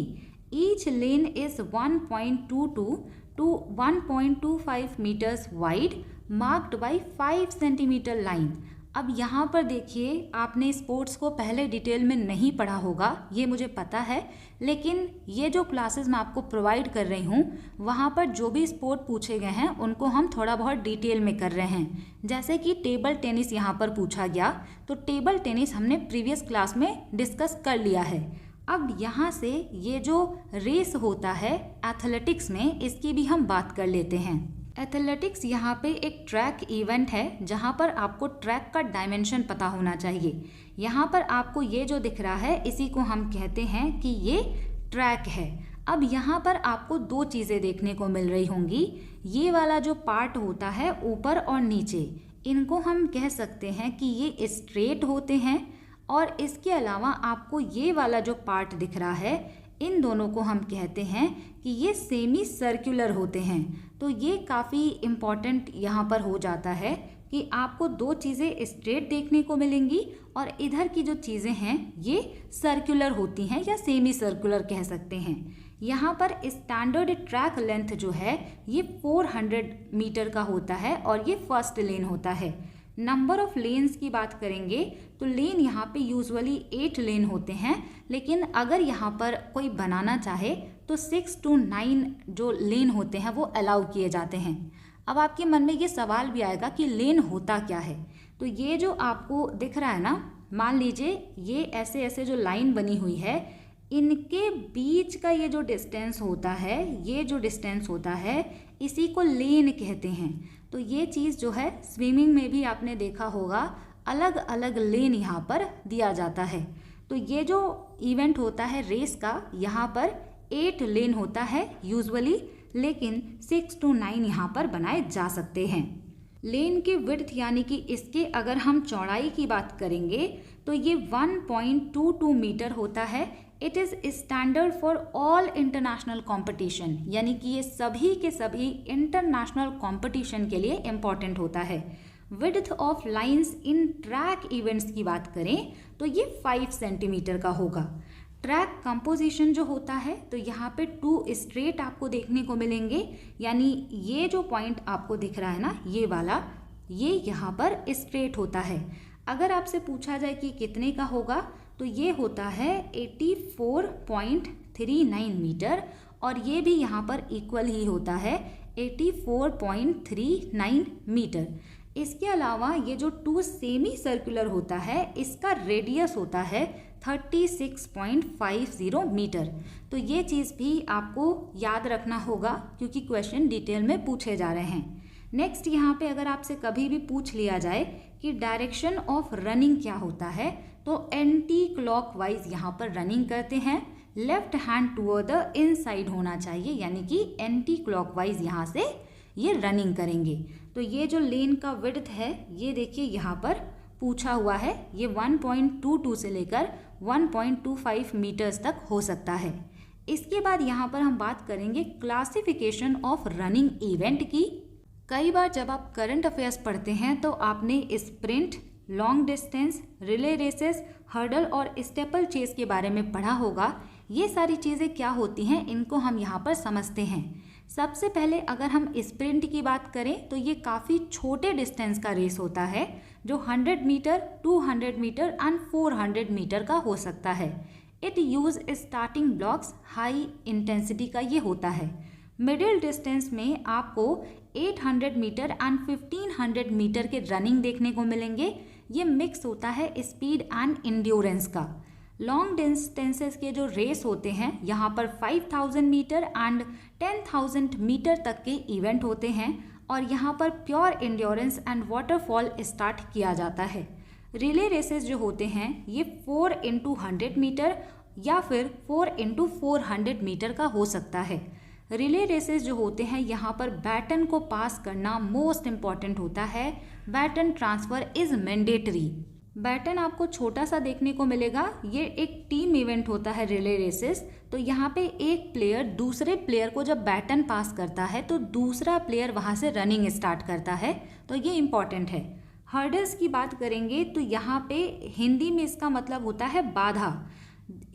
each lane is 1.22 to 1.25 metres wide marked by 5 centimetre line. अब यहाँ पर देखिए, आपने स्पोर्ट्स को पहले डिटेल में नहीं पढ़ा होगा, ये मुझे पता है, लेकिन ये जो क्लासेस मैं आपको प्रोवाइड कर रही हूँ वहाँ पर जो भी स्पोर्ट पूछे गए हैं उनको हम थोड़ा बहुत डिटेल में कर रहे हैं। जैसे कि टेबल टेनिस यहाँ पर पूछा गया, तो टेबल टेनिस हमने प्रीवियस क्लास में डिस्कस कर लिया है। अब यहाँ से ये जो रेस होता है एथलेटिक्स में, इसकी भी हम बात कर लेते हैं। एथलेटिक्स यहाँ पे एक ट्रैक इवेंट है जहाँ पर आपको ट्रैक का डायमेंशन पता होना चाहिए। यहाँ पर आपको ये जो दिख रहा है इसी को हम कहते हैं कि ये ट्रैक है। अब यहाँ पर आपको 2 चीज़ें देखने को मिल रही होंगी। ये वाला जो पार्ट होता है ऊपर और नीचे, इनको हम कह सकते हैं कि ये स्ट्रेट होते हैं, और इसके अलावा आपको ये वाला जो पार्ट दिख रहा है, इन दोनों को हम कहते हैं कि ये सेमी सर्कुलर होते हैं। तो ये काफ़ी इम्पॉर्टेंट यहाँ पर हो जाता है कि आपको 2 चीज़ें स्ट्रेट देखने को मिलेंगी और इधर की जो चीज़ें हैं ये सर्कुलर होती हैं या सेमी सर्कुलर कह सकते हैं। यहाँ पर स्टैंडर्ड ट्रैक लेंथ जो है ये 400 मीटर का होता है और ये फर्स्ट लेन होता है। नंबर ऑफ लेन्स की बात करेंगे तो लेन यहाँ पे यूजुअली 8 लेन होते हैं, लेकिन अगर यहाँ पर कोई बनाना चाहे तो 6 to 9 जो लेन होते हैं वो अलाउ किए जाते हैं। अब आपके मन में ये सवाल भी आएगा कि लेन होता क्या है। तो ये जो आपको दिख रहा है ना, मान लीजिए ये ऐसे ऐसे जो लाइन बनी हुई है, इनके बीच का ये जो डिस्टेंस होता है, ये जो डिस्टेंस होता है इसी को लेन कहते हैं। तो ये चीज़ जो है स्विमिंग में भी आपने देखा होगा, अलग अलग लेन यहाँ पर दिया जाता है। तो ये जो इवेंट होता है रेस का, यहाँ पर 8 लेन होता है यूजुअली, लेकिन 6 to 9 यहाँ पर बनाए जा सकते हैं। लेन की विड्थ यानी कि इसके अगर हम चौड़ाई की बात करेंगे तो ये 1.22 मीटर होता है। It is standard for all international competition, यानी कि ये सभी के सभी इंटरनेशनल कंपटीशन के लिए इम्पॉर्टेंट होता है। Width of lines in track events की बात करें तो ये 5 सेंटीमीटर का होगा। ट्रैक कंपोजिशन जो होता है तो यहाँ पे 2 स्ट्रेट आपको देखने को मिलेंगे, यानी ये जो पॉइंट आपको दिख रहा है ना, ये वाला, ये यहाँ पर स्ट्रेट होता है। अगर आपसे पूछा जाए कि कितने का होगा तो ये होता है 84.39 मीटर, और ये भी यहाँ पर इक्वल ही होता है 84.39 मीटर। इसके अलावा ये जो 2 सेमी सर्कुलर होता है इसका रेडियस होता है 36.50 मीटर। तो ये चीज़ भी आपको याद रखना होगा क्योंकि क्वेश्चन डिटेल में पूछे जा रहे हैं। नेक्स्ट यहाँ पे अगर आपसे कभी भी पूछ लिया जाए कि डायरेक्शन ऑफ रनिंग क्या होता है तो एंटी क्लॉकवाइज यहाँ पर रनिंग करते हैं, left hand toward the inside होना चाहिए, यानी कि एंटी क्लॉकवाइज यहाँ से ये रनिंग करेंगे। तो ये जो लेन का विड्थ है ये देखिए यहाँ पर पूछा हुआ है, ये 1.22 से लेकर 1.25 मीटर्स तक हो सकता है। इसके बाद यहाँ पर हम बात करेंगे क्लासिफिकेशन ऑफ रनिंग इवेंट की। कई बार जब आप करंट अफेयर्स पढ़ते हैं तो आपने sprint, long distance, relay races, hurdle और स्टेपल चेस के बारे में पढ़ा होगा। ये सारी चीज़ें क्या होती हैं इनको हम यहाँ पर समझते हैं। सबसे पहले अगर हम स्प्रिंट की बात करें तो ये काफ़ी छोटे डिस्टेंस का रेस होता है जो 100 मीटर, 200 मीटर एंड 400 मीटर का हो सकता है। It use starting blocks, high intensity का ये होता है। मिडिल डिस्टेंस में आपको 800 मीटर एंड 1500 मीटर के रनिंग देखने को मिलेंगे। ये मिक्स होता है स्पीड एंड इंड्योरेंस का। लॉन्ग डिस्टेंसेस के जो रेस होते हैं यहाँ पर 5000 मीटर एंड 10,000 मीटर तक के इवेंट होते हैं और यहाँ पर pure endurance and waterfall start किया जाता है। रिले रेसेस जो होते हैं ये 4x100 मीटर या फिर 4x400 मीटर का हो सकता है। रिले रेसेस जो होते हैं यहाँ पर बैटन को पास करना मोस्ट इम्पॉर्टेंट होता है। Baton transfer is mandatory. Baton आपको छोटा सा देखने को मिलेगा। ये एक टीम इवेंट होता है रिले रेसेस। तो यहाँ पे एक प्लेयर दूसरे प्लेयर को जब बैटन पास करता है तो दूसरा प्लेयर वहाँ से रनिंग स्टार्ट करता है, तो ये इम्पॉर्टेंट है। हर्डल्स की बात करेंगे तो यहाँ पे हिंदी में इसका मतलब होता है बाधा।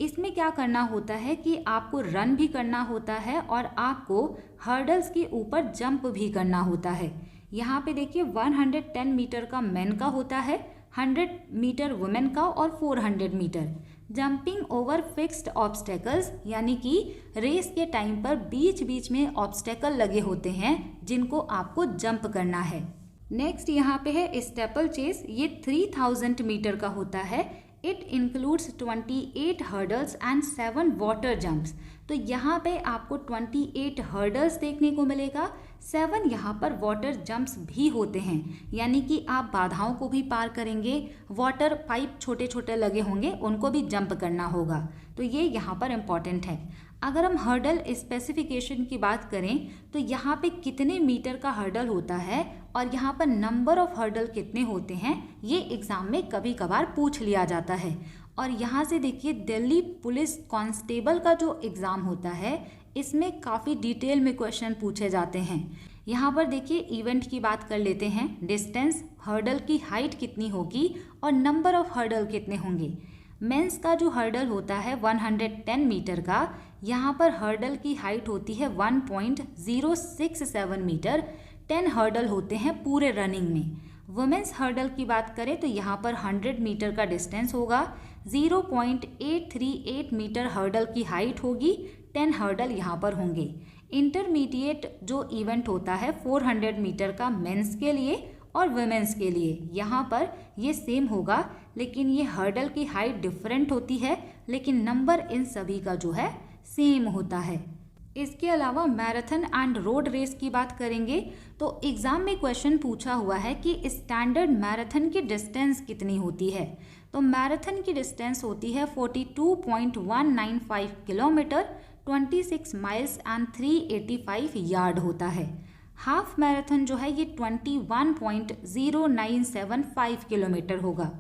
इसमें क्या करना होता है कि आपको रन भी करना होता है और आपको हर्डल्स के ऊपर जंप भी करना होता है। यहाँ पे देखिए 110 मीटर का मेन का होता है, 100 मीटर वुमेन का और 400 metre. Jumping over fixed obstacles, यानी कि रेस के टाइम पर बीच बीच में ऑब्स्टेकल लगे होते हैं जिनको आपको जंप करना है। नेक्स्ट यहाँ पे है स्टेपल चेस। ये 3000 मीटर का होता है। It includes 28 hurdles and 7 water jumps. तो यहाँ पे आपको 28 हर्डल्स देखने को मिलेगा, 7 यहाँ पर वाटर जंप्स भी होते हैं, यानी कि आप बाधाओं को भी पार करेंगे। वाटर पाइप छोटे छोटे लगे होंगे उनको भी जंप करना होगा, तो ये यहाँ पर इम्पॉर्टेंट है। अगर हम हर्डल स्पेसिफिकेशन की बात करें तो यहाँ पे कितने मीटर का हर्डल होता है और यहाँ पर नंबर ऑफ हर्डल कितने होते हैं ये एग्ज़ाम में कभी कभार पूछ लिया जाता है। और यहाँ से देखिए दिल्ली पुलिस कांस्टेबल का जो एग्ज़ाम होता है इसमें काफ़ी डिटेल में क्वेश्चन पूछे जाते हैं। यहाँ पर देखिए इवेंट की बात कर लेते हैं। डिस्टेंस, हर्डल की हाइट कितनी होगी और नंबर ऑफ हर्डल कितने होंगे। मेंस का जो हर्डल होता है 110 मीटर का, यहाँ पर हर्डल की हाइट होती है 1.067 मीटर। 10 हर्डल होते हैं पूरे रनिंग में। वुमेन्स हर्डल की बात करें तो यहाँ पर 100 मीटर का डिस्टेंस होगा, 0.838 मीटर हर्डल की हाइट होगी, 10 हर्डल यहाँ पर होंगे। इंटरमीडिएट जो इवेंट होता है 400 मीटर का मेंस के लिए और वुमेन्स के लिए, यहाँ पर ये सेम होगा, लेकिन ये हर्डल की हाइट डिफरेंट होती है, लेकिन नंबर इन सभी का जो है सेम होता है। इसके अलावा मैराथन एंड रोड रेस की बात करेंगे तो एग्ज़ाम में क्वेश्चन पूछा हुआ है कि स्टैंडर्ड मैराथन की डिस्टेंस कितनी होती है। तो मैराथन की डिस्टेंस होती है 42.195 किलोमीटर, 26 माइल्स एंड 385 यार्ड होता है। हाफ मैराथन जो है ये 21.0975 किलोमीटर होगा।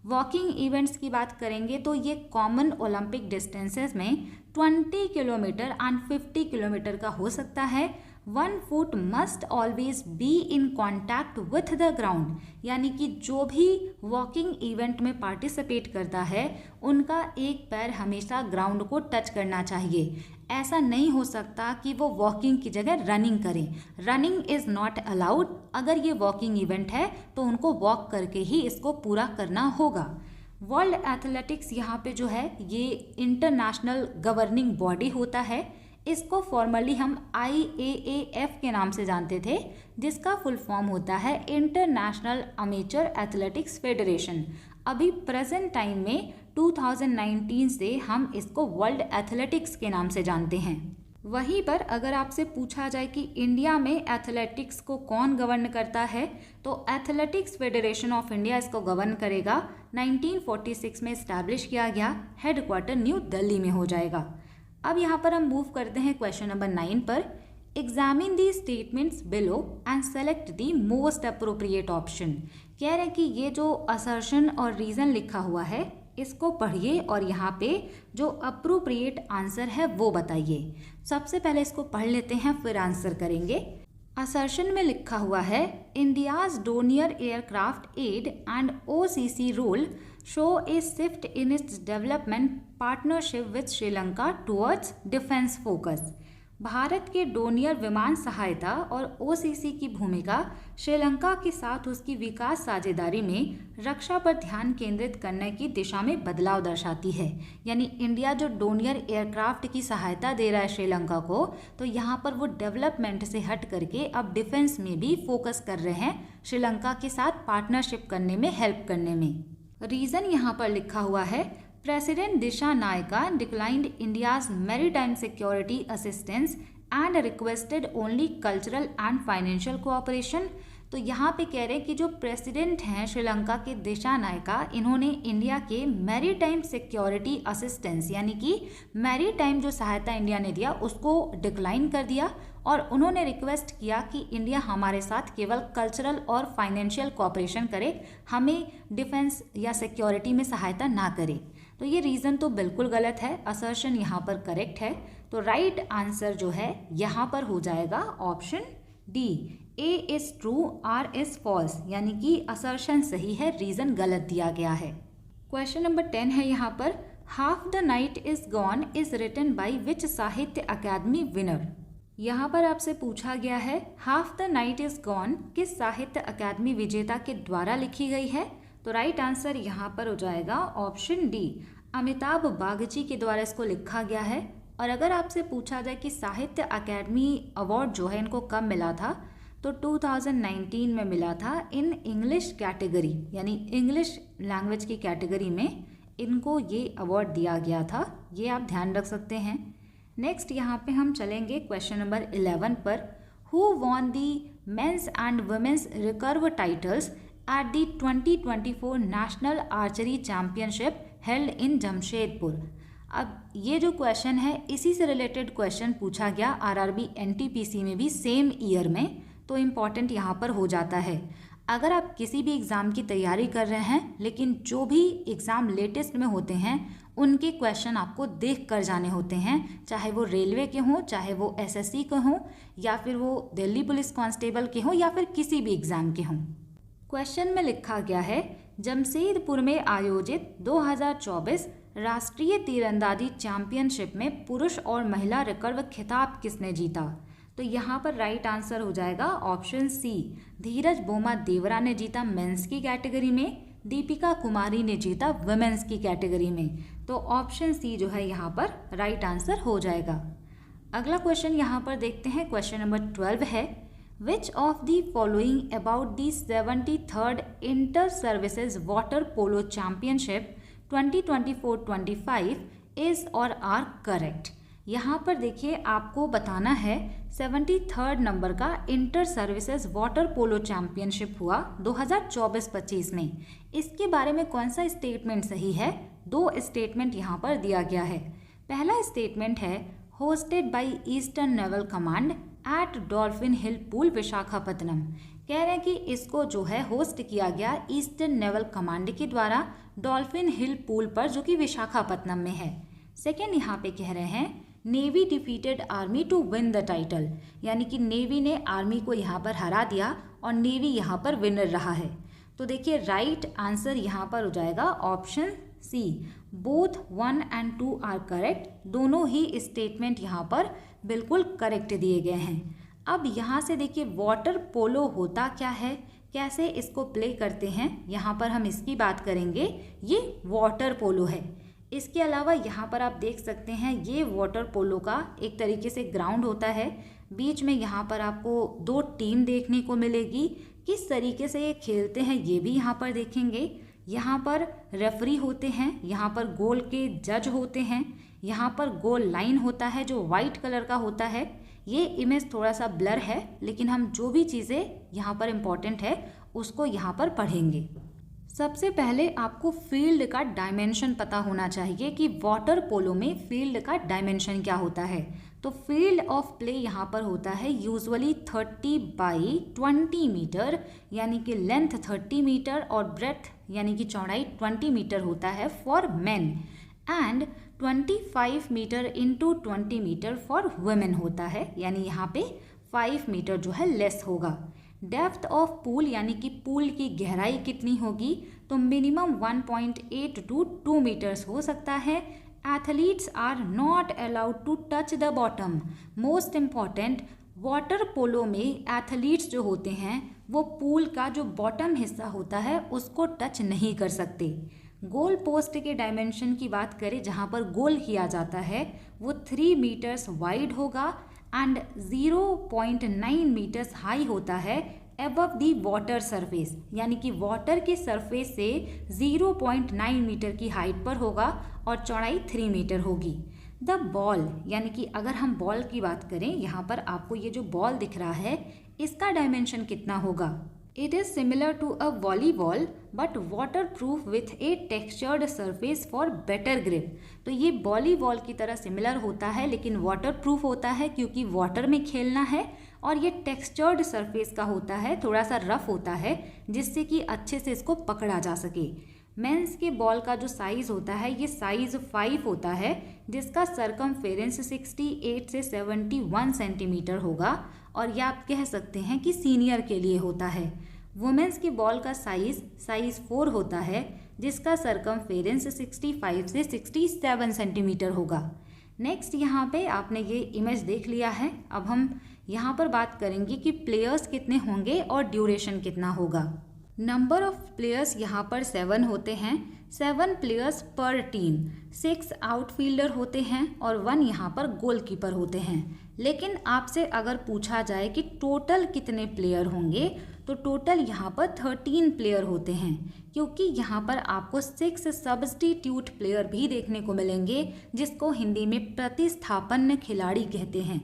वॉकिंग इवेंट्स की बात करेंगे तो ये कॉमन ओलंपिक डिस्टेंसेस में 20 किलोमीटर एंड 50 किलोमीटर का हो सकता है। 1 foot must always be in contact with the ground, यानी कि जो भी वॉकिंग इवेंट में पार्टिसिपेट करता है उनका एक पैर हमेशा ग्राउंड को टच करना चाहिए। ऐसा नहीं हो सकता कि वो वॉकिंग की जगह रनिंग करें। Running is not allowed. अगर ये वॉकिंग इवेंट है तो उनको वॉक करके ही इसको पूरा करना होगा। वर्ल्ड एथलेटिक्स यहाँ पे जो है ये इंटरनेशनल गवर्निंग बॉडी होता है। इसको फॉर्मली हम IAAF के नाम से जानते थे, जिसका फुल फॉर्म होता है इंटरनेशनल अमेचर एथलेटिक्स फेडरेशन। अभी प्रेजेंट टाइम में 2019 से हम इसको वर्ल्ड एथलेटिक्स के नाम से जानते हैं। वहीं पर अगर आपसे पूछा जाए कि इंडिया में एथलेटिक्स को कौन गवर्न करता है, तो एथलेटिक्स फेडरेशन ऑफ इंडिया इसको गवर्न करेगा। 1946 में इस्टेब्लिश किया गया, हेडक्वार्टर न्यू दिल्ली में हो जाएगा। अब यहाँ पर हम मूव करते हैं क्वेश्चन नंबर 9 पर। Examine the statements below and select the most appropriate option. कह रहे हैं कि ये जो असर्शन और रीज़न लिखा हुआ है इसको पढ़िए और यहाँ पे जो अप्रोप्रिएट आंसर है वो बताइए। सबसे पहले इसको पढ़ लेते हैं फिर आंसर करेंगे। असर्शन में लिखा हुआ है India's Dornier aircraft aid and OCC role show a shift in its development partnership with Sri Lanka towards defence focus. भारत के डोनियर विमान सहायता और OCC की भूमिका श्रीलंका के साथ उसकी विकास साझेदारी में रक्षा पर ध्यान केंद्रित करने की दिशा में बदलाव दर्शाती है। यानी इंडिया जो डोनियर एयरक्राफ्ट की सहायता दे रहा है श्रीलंका को, तो यहाँ पर वो डेवलपमेंट से हट करके अब डिफेंस में भी फोकस कर रहे हैं, श्रीलंका के साथ पार्टनरशिप करने में, हेल्प करने में। रीज़न यहाँ पर लिखा हुआ है President Dishanayaka declined India's maritime security assistance and requested only cultural and financial cooperation। तो यहाँ पे कह रहे हैं कि जो प्रेसिडेंट हैं श्रीलंका के दिशानायका, इन्होंने इंडिया के मैरीटाइम सिक्योरिटी असिस्टेंस यानी कि मैरीटाइम जो सहायता इंडिया ने दिया उसको डिक्लाइन कर दिया और उन्होंने रिक्वेस्ट किया कि इंडिया हमारे साथ केवल कल्चरल और फाइनेंशियल कोऑपरेशन करे, हमें डिफेंस या सिक्योरिटी में सहायता ना करे। तो ये रीज़न तो बिल्कुल गलत है, असर्शन यहाँ पर करेक्ट है। तो राइट आंसर जो है यहाँ पर हो जाएगा option D, A is true, R is false, यानी कि असर्शन सही है, रीज़न गलत दिया गया है। क्वेश्चन नंबर 10 है यहाँ पर, half the night is gone is written by which Sahitya Akademi winner. यहाँ पर आपसे पूछा गया है half the night is gone किस साहित्य अकादमी विजेता के द्वारा लिखी गई है। तो राइट आंसर यहाँ पर हो जाएगा ऑप्शन डी, अमिताभ बागची के द्वारा इसको लिखा गया है। और अगर आपसे पूछा जाए कि साहित्य अकादमी अवार्ड जो है इनको कब मिला था, तो 2019 में मिला था इन इंग्लिश कैटेगरी, यानी इंग्लिश लैंग्वेज की कैटेगरी में इनको ये अवार्ड दिया गया था, ये आप ध्यान रख सकते हैं। नेक्स्ट यहाँ पे हम चलेंगे क्वेश्चन नंबर 11 पर। Who won the men's and women's recurve titles at the 2024 national archery championship held in Jamshedpur. अब ये जो क्वेश्चन है इसी से रिलेटेड क्वेश्चन पूछा गया RRB NTPC में भी सेम ईयर में, तो इम्पॉर्टेंट यहाँ पर हो जाता है। अगर आप किसी भी एग्ज़ाम की तैयारी कर रहे हैं, लेकिन जो भी एग्ज़ाम लेटेस्ट में होते हैं उनके क्वेश्चन आपको देख कर जाने होते हैं, चाहे वो रेलवे के हों, चाहे वो SSC के हों, या फिर वो दिल्ली पुलिस कांस्टेबल के हों, या फिर किसी भी एग्ज़ाम के हों। क्वेश्चन में लिखा गया है जमशेदपुर में आयोजित 2024 राष्ट्रीय तीरंदाजी चैंपियनशिप में पुरुष और महिला रिकर्व खिताब किसने जीता। तो यहाँ पर राइट आंसर हो जाएगा ऑप्शन सी, धीरज बोमा देवरा ने जीता मेंस की कैटेगरी में, दीपिका कुमारी ने जीता वुमेन्स की कैटेगरी में। तो ऑप्शन सी जो है यहाँ पर राइट आंसर हो जाएगा। अगला क्वेश्चन यहाँ पर देखते हैं, क्वेश्चन नंबर 12 है, विच of the following about the 73rd inter services water polo championship 2024-25 is और आर करेक्ट। यहाँ पर देखिए आपको बताना है 73rd नंबर का inter services water polo championship हुआ 2024-25 में। इसके बारे में कौन सा स्टेटमेंट सही है? दो स्टेटमेंट यहाँ पर दिया गया है। पहला स्टेटमेंट है hosted by eastern naval command eight dolphin hill pool Visakhapatnam. कह रहे हैं कि इसको जो है होस्ट किया गया ईस्टर्न नेवल कमांड के द्वारा डॉल्फिन हिल पूल पर, जो कि विशाखापत्तनम में है। सेकेंड यहाँ पे कह रहे हैं navy defeated army to win the title, यानी कि नेवी ने आर्मी को यहाँ पर हरा दिया और नेवी यहाँ पर विनर रहा है। तो देखिए राइट आंसर यहाँ पर हो जाएगा option C, both 1 and 2 are correct. दोनों ही स्टेटमेंट यहाँ पर बिल्कुल करेक्ट दिए गए हैं। अब यहाँ से देखिए वाटर पोलो होता क्या है, कैसे इसको प्ले करते हैं, यहाँ पर हम इसकी बात करेंगे। ये वाटर पोलो है। इसके अलावा यहाँ पर आप देख सकते हैं ये वाटर पोलो का एक तरीके से ग्राउंड होता है। बीच में यहाँ पर आपको 2 टीम देखने को मिलेगी। किस तरीके से ये खेलते हैं ये भी यहाँ पर देखेंगे। यहाँ पर रेफरी होते हैं, यहाँ पर गोल के जज होते हैं, यहाँ पर गोल लाइन होता है जो वाइट कलर का होता है। ये इमेज थोड़ा सा ब्लर है, लेकिन हम जो भी चीज़ें यहाँ पर इम्पॉर्टेंट है उसको यहाँ पर पढ़ेंगे। सबसे पहले आपको फील्ड का डायमेंशन पता होना चाहिए कि वाटर पोलो में फील्ड का डायमेंशन क्या होता है। तो फील्ड ऑफ प्ले यहाँ पर होता है यूजुअली 30 बाई 20 मीटर, यानी कि लेंथ 30 मीटर और ब्रेथ यानी कि चौड़ाई 20 मीटर होता है for men, and 25 metre into 20 metre for women होता है, यानी यहाँ पे 5 मीटर जो है लेस होगा। डेप्थ ऑफ पूल यानी कि पूल की गहराई कितनी होगी, तो मिनिमम 1.8 to 2 मीटर्स हो सकता है। Athletes are not allowed to touch the bottom. Most important, water polo में एथलीट्स जो होते हैं वो पूल का जो बॉटम हिस्सा होता है उसको टच नहीं कर सकते। गोल पोस्ट के डायमेंशन की बात करें जहाँ पर गोल किया जाता है वो 3 मीटर्स वाइड होगा एंड 0.9 मीटर्स हाई होता है एबव दी वाटर सरफेस, यानी कि वाटर के सरफेस से 0.9 मीटर की हाइट पर होगा और चौड़ाई 3 मीटर होगी। द बॉल, यानी कि अगर हम बॉल की बात करें, यहाँ पर आपको ये जो बॉल दिख रहा है इसका डायमेंशन कितना होगा। It is similar to a volleyball but water proof with a textured surface for better grip. तो ये वॉलीबॉल की तरह सिमिलर होता है लेकिन वाटर प्रूफ होता है क्योंकि वाटर में खेलना है, और ये टेक्सचर्ड सरफेस का होता है, थोड़ा सा रफ होता है जिससे कि अच्छे से इसको पकड़ा जा सके। मेंस के बॉल का जो साइज़ होता है ये साइज़ 5 होता है जिसका सरकमफेरेंस 68 से 71 सेंटीमीटर होगा, और ये आप कह सकते हैं कि सीनियर के लिए होता है। वुमेंस की बॉल का साइज़ 4 होता है जिसका सरकमफेरेंस 65 से 67 सेंटीमीटर होगा। नेक्स्ट यहाँ पे आपने ये इमेज देख लिया है। अब हम यहाँ पर बात करेंगे कि प्लेयर्स कितने होंगे और ड्यूरेशन कितना होगा। नंबर ऑफ प्लेयर्स यहाँ पर 7 होते हैं, 7 प्लेयर्स पर टीम। 6 आउटफील्डर होते हैं और 1 यहाँ पर गोलकीपर होते हैं। लेकिन आपसे अगर पूछा जाए कि टोटल कितने प्लेयर होंगे तो टोटल यहाँ पर 13 प्लेयर होते हैं, क्योंकि यहाँ पर आपको 6 सब्स्टिट्यूट प्लेयर भी देखने को मिलेंगे जिसको हिंदी में प्रतिस्थापन खिलाड़ी कहते हैं।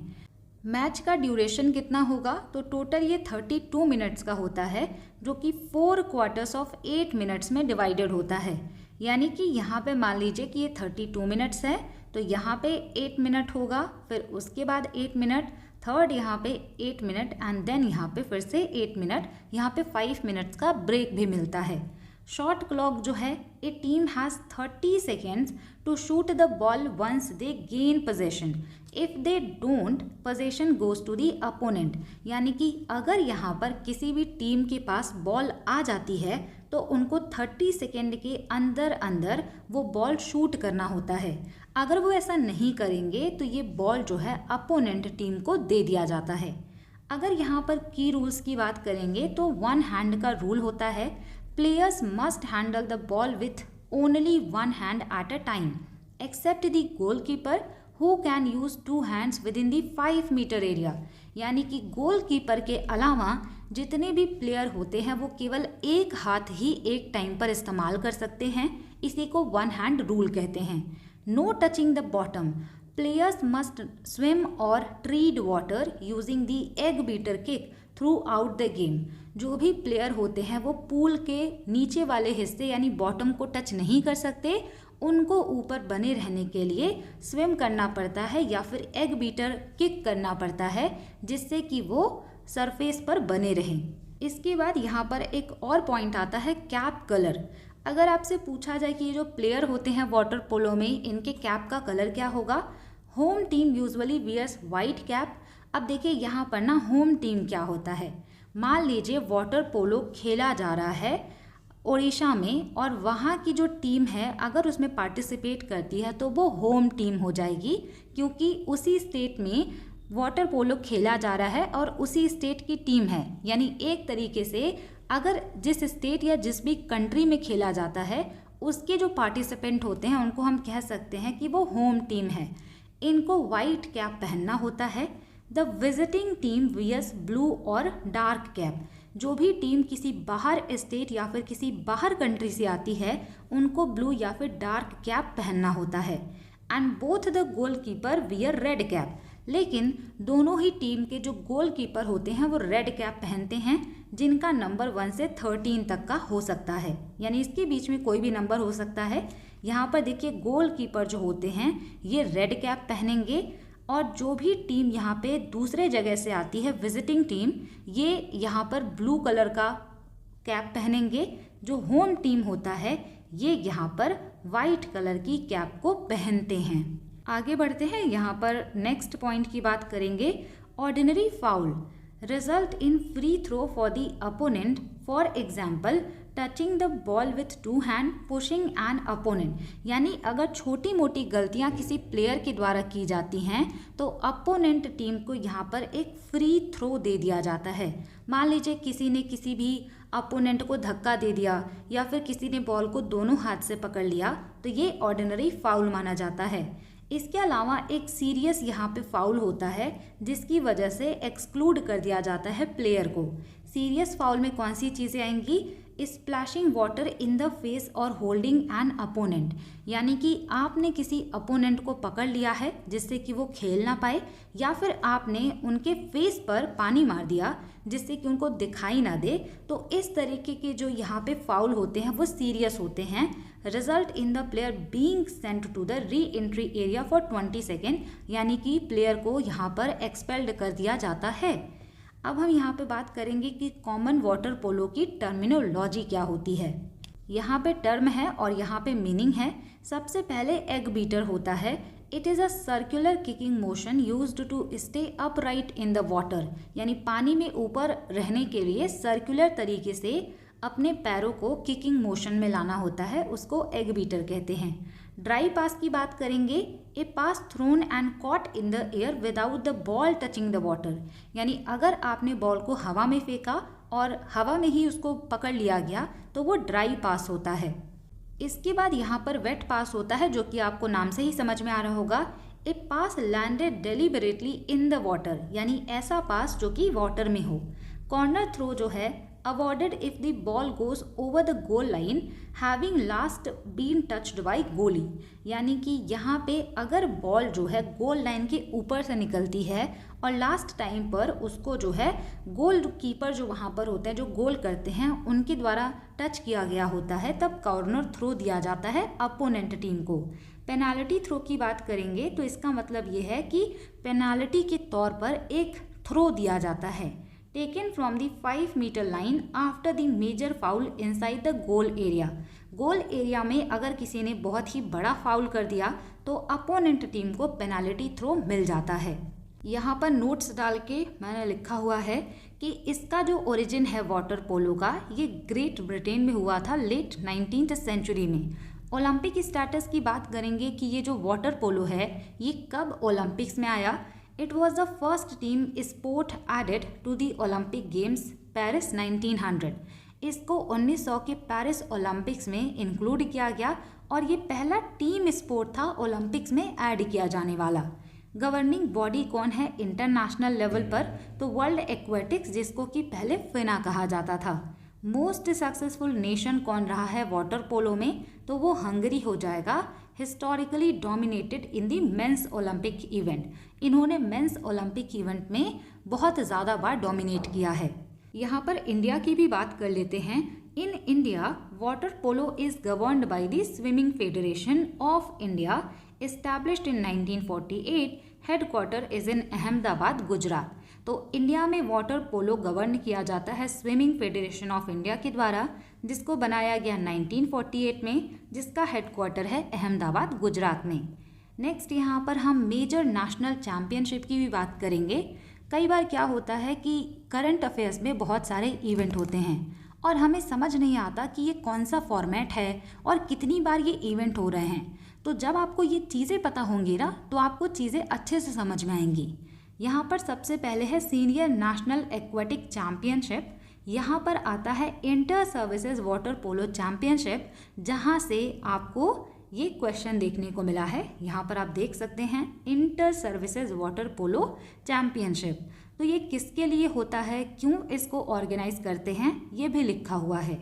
मैच का ड्यूरेशन कितना होगा, तो टोटल ये 32 मिनट्स का होता है जो कि 4 क्वार्टर्स ऑफ 8 मिनट्स में डिवाइडेड होता है। यानी कि यहाँ पे मान लीजिए कि ये 32 मिनट्स है तो यहाँ पे 8 मिनट होगा, फिर उसके बाद 8 मिनट, थर्ड यहाँ पे 8 मिनट एंड देन यहाँ पे फिर से 8 मिनट, यहाँ पे 5 मिनट्स का ब्रेक भी मिलता है। शॉट क्लॉक जो है, a team has 30 seconds to shoot the ball once they gain possession. If they don't, possession goes to the opponent. यानी कि अगर यहाँ पर किसी भी टीम के पास बॉल आ जाती है तो उनको 30 सेकेंड के अंदर अंदर वो बॉल शूट करना होता है। अगर वो ऐसा नहीं करेंगे तो ये बॉल जो है अपोनेंट टीम को दे दिया जाता है। अगर यहाँ पर की रूल्स की बात करेंगे तो 1 हैंड का रूल होता है। Players must handle the ball with only 1 hand at a time, except the goalkeeper who can use 2 hands within the 5 meter area। यानी कि गोलकीपर के अलावा जितने भी प्लेयर होते हैं वो केवल एक हाथ ही एक टाइम पर इस्तेमाल कर सकते हैं। इसी को 1 हैंड रूल कहते हैं। No touching the bottom. Players must swim और tread water using the egg beater kick throughout the game. जो भी प्लेयर होते हैं वो पूल के नीचे वाले हिस्से यानी बॉटम को टच नहीं कर सकते, उनको ऊपर बने रहने के लिए स्विम करना पड़ता है या फिर एग बीटर किक करना पड़ता है जिससे कि वो सरफेस पर बने रहें। इसके बाद यहाँ पर एक और पॉइंट आता है कैप कलर। अगर आपसे पूछा जाए कि ये जो प्लेयर होते हैं वाटर पोलो में इनके कैप का कलर क्या होगा, home team usually wears white cap. अब देखिए यहाँ पर ना होम टीम क्या होता है। मान लीजिए वाटर पोलो खेला जा रहा है ओडिशा में, और वहाँ की जो टीम है अगर उसमें पार्टिसिपेट करती है तो वो होम टीम हो जाएगी, क्योंकि उसी स्टेट में वाटर पोलो खेला जा रहा है और उसी स्टेट की टीम है। यानी एक तरीके से अगर जिस स्टेट या जिस भी कंट्री में खेला जाता है उसके जो पार्टिसिपेंट होते हैं उनको हम कह सकते हैं कि वो होम टीम है। इनको वाइट कैप पहनना होता है। The visiting team wears blue और डार्क कैप। जो भी टीम किसी बाहर स्टेट या फिर किसी बाहर कंट्री से आती है उनको ब्लू या फिर डार्क कैप पहनना होता है। And both the goalkeeper wear red cap. लेकिन दोनों ही टीम के जो गोलकीपर होते हैं वो रेड कैप पहनते हैं, जिनका नंबर 1 से 13 तक का हो सकता है, यानी इसके बीच में कोई भी नंबर हो सकता है। यहाँ पर देखिए गोलकीपर जो होते हैं ये रेड कैप पहनेंगे, और जो भी टीम यहाँ पे दूसरे जगह से आती है विजिटिंग टीम, ये यहाँ पर ब्लू कलर का कैप पहनेंगे। जो होम टीम होता है ये यहाँ पर वाइट कलर की कैप को पहनते हैं। आगे बढ़ते हैं, यहाँ पर नेक्स्ट पॉइंट की बात करेंगे। Ordinary foul result in free throw for the opponent, for example touching the ball with 2 hand, pushing an opponent. यानी अगर छोटी मोटी गलतियां किसी प्लेयर के द्वारा की जाती हैं तो अपोनेंट टीम को यहाँ पर एक फ्री थ्रो दे दिया जाता है। मान लीजिए किसी ने किसी भी अपोनेंट को धक्का दे दिया या फिर किसी ने बॉल को दोनों हाथ से पकड़ लिया तो ये ऑर्डिनरी फाउल माना जाता है। इसके अलावा एक सीरियस यहाँ पे फाउल होता है जिसकी वजह से एक्सक्लूड कर दिया जाता है प्लेयर को। सीरियस फाउल में कौन सी चीज़ें आएंगी? Splashing water in the face और होल्डिंग एन अपोनेंट। यानी कि आपने किसी अपोनेंट को पकड़ लिया है जिससे कि वो खेल ना पाए, या फिर आपने उनके फेस पर पानी मार दिया जिससे कि उनको दिखाई ना दे। तो इस तरीके के जो यहाँ पे फाउल होते हैं वो सीरियस होते हैं। Result in the player being sent to the re entry area for 20 second, यानी कि प्लेयर को यहाँ पर एक्सपेल्ड कर दिया जाता है। अब हम यहाँ पे बात करेंगे कि कॉमन वाटर पोलो की टर्मिनोलॉजी क्या होती है। यहाँ पे टर्म है और यहाँ पे मीनिंग है। सबसे पहले एग बीटर होता है। It is a circular kicking motion used to stay upright in the water, यानी पानी में ऊपर रहने के लिए सर्कुलर तरीके से अपने पैरों को किकिंग मोशन में लाना होता है, उसको एग बीटर कहते हैं। ड्राई पास की बात करेंगे। A pass thrown and caught in the air without the ball touching the water, यानी अगर आपने बॉल को हवा में फेंका और हवा में ही उसको पकड़ लिया गया तो वो ड्राई पास होता है। इसके बाद यहाँ पर वेट पास होता है जो कि आपको नाम से ही समझ में आ रहा होगा। A pass landed deliberately in the water, यानी ऐसा पास जो कि वाटर में हो। कॉर्नर थ्रो जो है awarded if the ball goes over the goal line having last been touched by goalie, यानी कि यहाँ पे अगर बॉल जो है गोल लाइन के ऊपर से निकलती है और लास्ट टाइम पर उसको जो है गोल कीपर जो वहाँ पर होते हैं जो गोल करते हैं उनके द्वारा टच किया गया होता है, तब कॉर्नर थ्रो दिया जाता है अपोनेंट टीम को। पेनाल्टी थ्रो की बात करेंगे तो इसका मतलब ये है कि पेनाल्टी के तौर पर एक थ्रो दिया जाता है। Taken from the 5 metre line after the major foul inside the goal area. Goal area में अगर किसी ने बहुत ही बड़ा फाउल कर दिया तो अपोनेंट टीम को पेनाल्टी थ्रो मिल जाता है। यहाँ पर नोट्स डाल के मैंने लिखा हुआ है कि इसका जो ओरिजिन है वाटर पोलो का, ये ग्रेट ब्रिटेन में हुआ था लेट 19th सेंचुरी में। ओलंपिक स्टेटस की बात करेंगे कि ये जो वाटर पोलो है ये कब ओलंपिक्स में आया। It was the first team sport added to the Olympic Games Paris 1900। इसको 1900 के पेरिस ओलंपिक्स में इंक्लूड किया गया और ये पहला टीम स्पोर्ट था ओलंपिक्स में ऐड किया जाने वाला। गवर्निंग बॉडी कौन है इंटरनेशनल लेवल पर? तो वर्ल्ड एक्वेटिक्स, जिसको कि पहले फिना कहा जाता था। मोस्ट सक्सेसफुल नेशन कौन रहा है वाटर पोलो में? तो वो हंगरी हो जाएगा। हिस्टोरिकली डोमिनेटेड इन दी मेंस ओलंपिक इवेंट, इन्होंने मेंस ओलंपिक इवेंट में बहुत ज़्यादा बार डोमिनेट किया है। यहाँ पर इंडिया की भी बात कर लेते हैं। In India water polo is governed by the swimming federation of India established in 1948। Headquarter is in Ahmedabad, Gujarat. तो इंडिया में वाटर पोलो गवर्न किया जाता है स्विमिंग फेडरेशन ऑफ इंडिया के द्वारा, जिसको बनाया गया 1948 में, जिसका हेडक्वार्टर है अहमदाबाद, गुजरात में। नेक्स्ट यहाँ पर हम मेजर नेशनल चैम्पियनशिप की भी बात करेंगे। कई बार क्या होता है कि करंट अफेयर्स में बहुत सारे इवेंट होते हैं और हमें समझ नहीं आता कि ये कौन सा फॉर्मेट है और कितनी बार ये इवेंट हो रहे हैं। तो जब आपको ये चीज़ें पता होंगी ना तो आपको चीज़ें अच्छे से समझ में आएंगी। यहाँ पर सबसे पहले है सीनियर नेशनल एक्वेटिक चैम्पियनशिप। यहाँ पर आता है inter services water polo championship, जहाँ से आपको ये क्वेश्चन देखने को मिला है। यहाँ पर आप देख सकते हैं inter services water polo championship. तो ये किसके लिए होता है, क्यों इसको ऑर्गेनाइज करते हैं, ये भी लिखा हुआ है।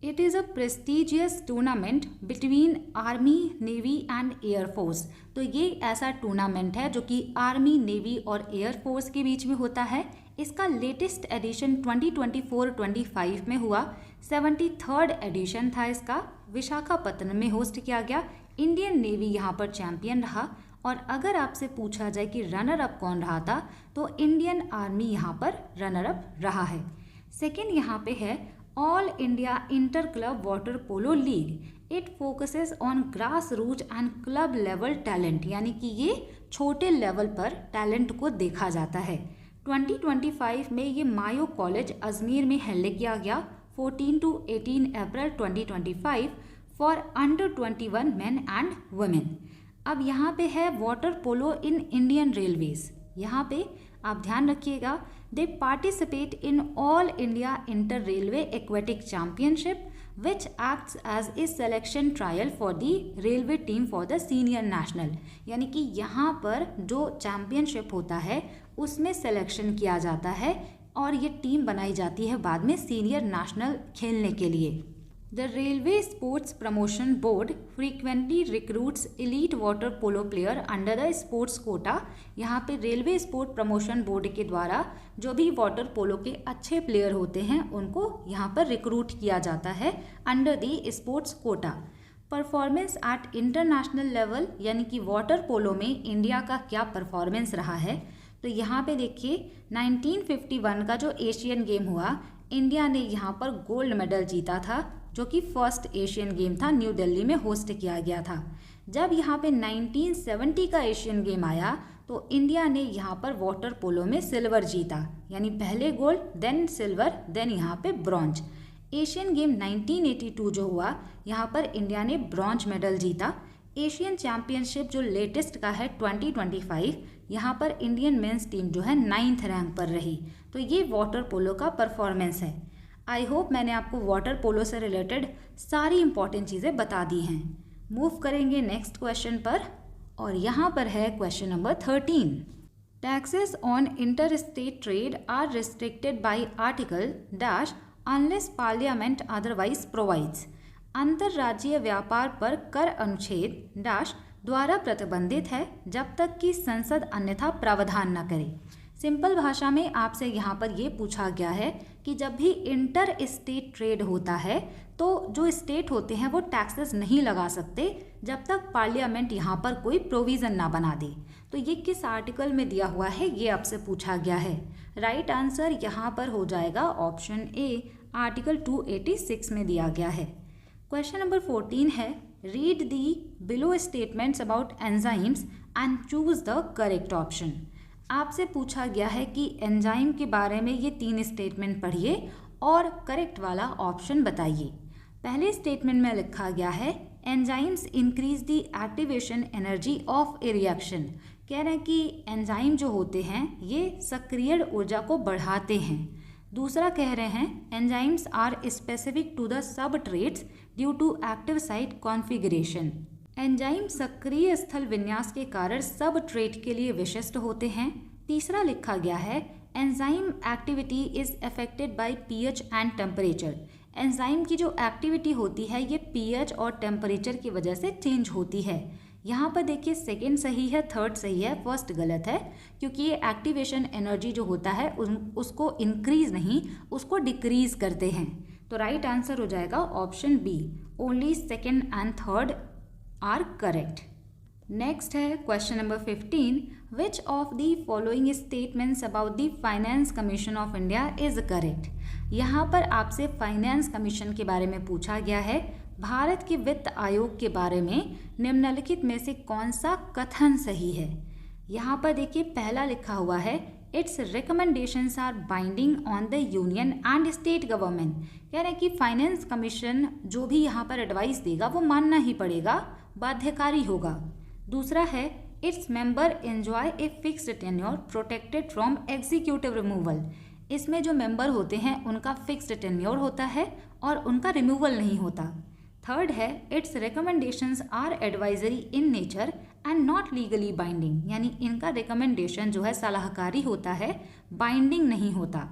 It is a prestigious tournament between army, navy and air force. तो ये ऐसा टूर्नामेंट है जो कि आर्मी, नेवी और एयरफोर्स के बीच में होता है। इसका लेटेस्ट एडिशन 2024-25 में हुआ। 73rd एडिशन था इसका। विशाखापत्तनम में होस्ट किया गया। इंडियन नेवी यहाँ पर चैंपियन रहा। और अगर आपसे पूछा जाए कि रनर अप कौन रहा था, तो इंडियन आर्मी यहाँ पर रनर अप रहा है। सेकेंड यहाँ पे है all India inter club water polo league. It focuses on grass root and club level talent, यानी कि ये छोटे लेवल पर टैलेंट को देखा जाता है। 2025 में ये मायो कॉलेज अजमेर में हेल्ड किया गया 14 to 18 April 2025 for under 21 men and women. अब यहाँ पे है water polo in Indian railways. यहाँ पे आप ध्यान रखिएगा, they participate in all India inter railway aquatic championship which acts as a selection trial for the railway team for the senior national. यानी कि यहाँ पर जो चैम्पियनशिप होता है उसमें सिलेक्शन किया जाता है और ये टीम बनाई जाती है बाद में सीनियर नेशनल खेलने के लिए। The railway sports promotion board frequently recruits elite water polo player under the sports quota. यहाँ पे रेलवे स्पोर्ट प्रमोशन बोर्ड के द्वारा जो भी वाटर पोलो के अच्छे प्लेयर होते हैं उनको यहाँ पर रिक्रूट किया जाता है under the sports quota. Performance at international level, यानी कि वाटर पोलो में इंडिया का क्या परफॉर्मेंस रहा है, तो यहाँ पे देखिए 1951 का जो एशियन गेम हुआ, इंडिया ने यहाँ पर गोल्ड मेडल जीता था, जो कि फर्स्ट एशियन गेम था, न्यू दिल्ली में होस्ट किया गया था। जब यहाँ पे 1970 का एशियन गेम आया तो इंडिया ने यहाँ पर वाटर पोलो में सिल्वर जीता, यानी पहले गोल्ड, देन सिल्वर, देन यहाँ पे ब्रॉन्ज। एशियन गेम 1982 जो हुआ, यहाँ पर इंडिया ने ब्रॉन्ज मेडल जीता। एशियन चैम्पियनशिप जो लेटेस्ट का है 2025, यहाँ पर इंडियन मेंस टीम जो है 9th रैंक पर रही। तो ये वाटर पोलो का परफॉर्मेंस है। आई होप मैंने आपको वाटर पोलो से रिलेटेड सारी इंपॉर्टेंट चीज़ें बता दी हैं। मूव करेंगे नेक्स्ट क्वेश्चन पर, और यहाँ पर है question number 13। Taxes on inter state trade are restricted by article dash unless parliament otherwise provides. अंतर्राज्यीय व्यापार पर कर अनुच्छेद डैश द्वारा प्रतिबंधित है जब तक कि संसद अन्यथा प्रावधान न करे। सिंपल भाषा में आपसे यहाँ पर ये पूछा गया है कि जब भी इंटर स्टेट ट्रेड होता है तो जो स्टेट होते हैं वो टैक्सेस नहीं लगा सकते जब तक पार्लियामेंट यहाँ पर कोई प्रोविज़न ना बना दे। तो ये किस आर्टिकल में दिया हुआ है ये आपसे पूछा गया है। राइट आंसर यहाँ पर हो जाएगा ऑप्शन ए, आर्टिकल 286 में दिया गया है। क्वेश्चन नंबर 14 है, read the below statements about enzymes and choose the correct option. आपसे पूछा गया है कि एंजाइम के बारे में ये 3 स्टेटमेंट पढ़िए और करेक्ट वाला ऑप्शन बताइए। पहले स्टेटमेंट में लिखा गया है enzymes increase the activation energy of A reaction. कह रहे हैं कि एंजाइम जो होते हैं ये सक्रिय ऊर्जा को बढ़ाते हैं। दूसरा कह रहे हैं enzymes are specific to the substrates due to active site configuration. Enzyme सक्रिय स्थल विन्यास के कारण सब ट्रेट के लिए विशिष्ट होते हैं। तीसरा लिखा गया है enzyme activity is affected by pH and temperature. Enzyme की जो एक्टिविटी होती है ये पीएच और टेम्परेचर की वजह से चेंज होती है। यहाँ पर देखिए सेकंड सही है, थर्ड सही है, फर्स्ट गलत है, क्योंकि ये एक्टिवेशन एनर्जी जो होता है उसको इंक्रीज नहीं उसको डिक्रीज करते हैं। तो राइट आंसर हो जाएगा option B, only second and third are correct. Next है question number 15, which of the following statements about the finance commission of India is correct. यहाँ पर आपसे फाइनेंस कमीशन के बारे में पूछा गया है। भारत के वित्त आयोग के बारे में निम्नलिखित में से कौन सा कथन सही है? यहाँ पर देखिए पहला लिखा हुआ है its recommendations are binding on the union and state government. कह रहे हैं कि फाइनेंस कमीशन जो भी यहाँ पर एडवाइस देगा वो मानना ही पड़ेगा, बाध्यकारी होगा। दूसरा है its member enjoy a fixed tenure protected from executive removal. इसमें जो मेंबर होते हैं उनका फिक्स्ड टेन्योर होता है और उनका रिमूवल नहीं होता। थर्ड है its recommendations are advisory in nature and not legally binding, यानी इनका रिकमेंडेशन जो है सलाहकारी होता है, बाइंडिंग नहीं होता।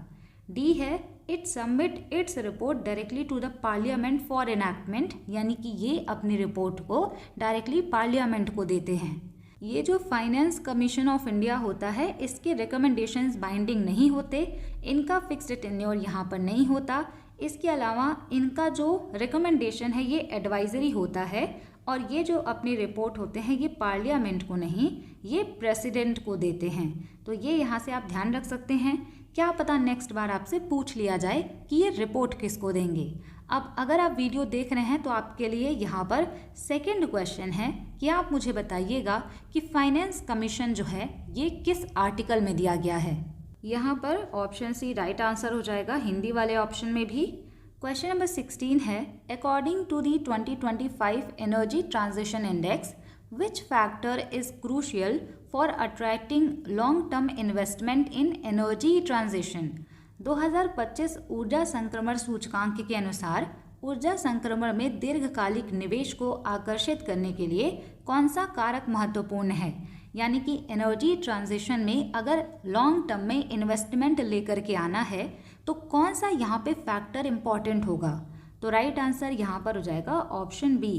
डी है it submit its report directly to the parliament for enactment, यानी कि ये अपनी रिपोर्ट को डायरेक्टली पार्लियामेंट को देते हैं। ये जो फाइनेंस कमीशन ऑफ इंडिया होता है इसके रिकमेंडेशंस बाइंडिंग नहीं होते, इनका फिक्स्ड टेन्योर यहाँ पर नहीं होता। इसके अलावा इनका जो रिकमेंडेशन है ये एडवाइजरी होता है और ये जो अपनी रिपोर्ट होते हैं ये पार्लियामेंट को नहीं, ये प्रेसिडेंट को देते हैं। तो ये यहाँ से आप ध्यान रख सकते हैं, क्या पता नेक्स्ट बार आपसे पूछ लिया जाए कि ये रिपोर्ट किसको देंगे। अब अगर आप वीडियो देख रहे हैं तो आपके लिए यहाँ पर सेकंड क्वेश्चन है कि आप मुझे बताइएगा कि फाइनेंस कमीशन जो है ये किस आर्टिकल में दिया गया है। यहाँ पर ऑप्शन सी राइट आंसर हो जाएगा, हिंदी वाले ऑप्शन में भी। क्वेश्चन नंबर 16 है according to the 2025 energy transition index which factor is crucial for attracting long term investment in energy transition. 2025 ऊर्जा संक्रमण सूचकांक के अनुसार ऊर्जा संक्रमण में दीर्घकालिक निवेश को आकर्षित करने के लिए कौन सा कारक महत्वपूर्ण है, यानी कि एनर्जी ट्रांजिशन में अगर लॉन्ग टर्म में इन्वेस्टमेंट लेकर के आना है तो कौन सा यहाँ पे फैक्टर इम्पॉर्टेंट होगा। तो राइट आंसर यहाँ पर हो जाएगा option B,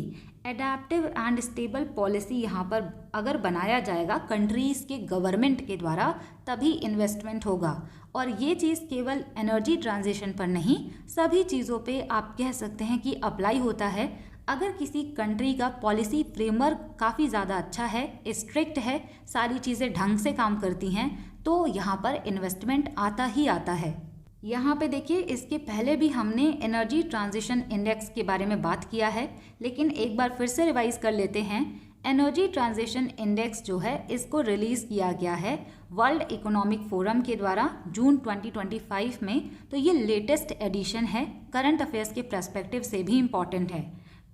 adaptive and stable policy यहाँ पर अगर बनाया जाएगा कंट्रीज़ के गवर्नमेंट के द्वारा तभी इन्वेस्टमेंट होगा। और ये चीज़ केवल एनर्जी ट्रांजिशन पर नहीं, सभी चीज़ों पे आप कह सकते हैं कि अप्लाई होता है। अगर किसी कंट्री का पॉलिसी फ्रेमवर्क काफ़ी ज़्यादा अच्छा है, स्ट्रिक्ट है, सारी चीज़ें ढंग से काम करती हैं, तो यहाँ पर इन्वेस्टमेंट आता ही आता है। यहाँ पे देखिए इसके पहले भी हमने एनर्जी ट्रांजिशन इंडेक्स के बारे में बात किया है, लेकिन एक बार फिर से रिवाइज कर लेते हैं। एनर्जी ट्रांजिशन इंडेक्स जो है इसको रिलीज़ किया गया है वर्ल्ड इकोनॉमिक फोरम के द्वारा जून 2025 में। तो ये लेटेस्ट एडिशन है, करंट अफेयर्स के पर्सपेक्टिव से भी इम्पॉर्टेंट है।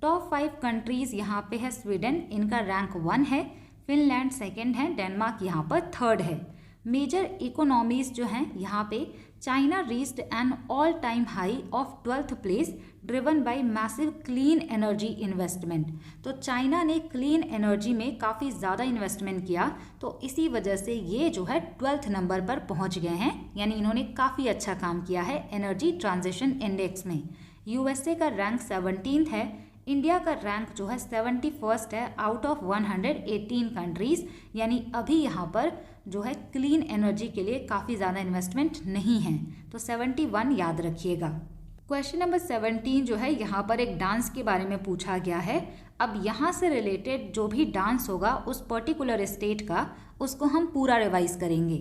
टॉप 5 कंट्रीज़ यहाँ पे है स्वीडन, इनका रैंक 1 है, फिनलैंड सेकेंड है, डेनमार्क यहाँ पर थर्ड है। मेजर इकोनॉमीज जो हैं यहाँ पे China reached N all time high of 12th place driven by massive clean energy investment. तो चाइना ने क्लीन एनर्जी में काफ़ी ज़्यादा इन्वेस्टमेंट किया, तो इसी वजह से ये जो है 12th नंबर पर पहुँच गए हैं, यानी इन्होंने काफ़ी अच्छा काम किया है एनर्जी ट्रांजिशन इंडेक्स में। यूएसए का रैंक 17th है, इंडिया का रैंक जो है 71st है आउट ऑफ 118 कंट्रीज़, यानी अभी यहाँ पर जो है क्लीन एनर्जी के लिए काफ़ी ज़्यादा इन्वेस्टमेंट नहीं है, तो 71 याद रखिएगा। क्वेश्चन नंबर 17 जो है यहाँ पर एक डांस के बारे में पूछा गया है। अब यहाँ से रिलेटेड जो भी डांस होगा उस पर्टिकुलर स्टेट का, उसको हम पूरा रिवाइज करेंगे।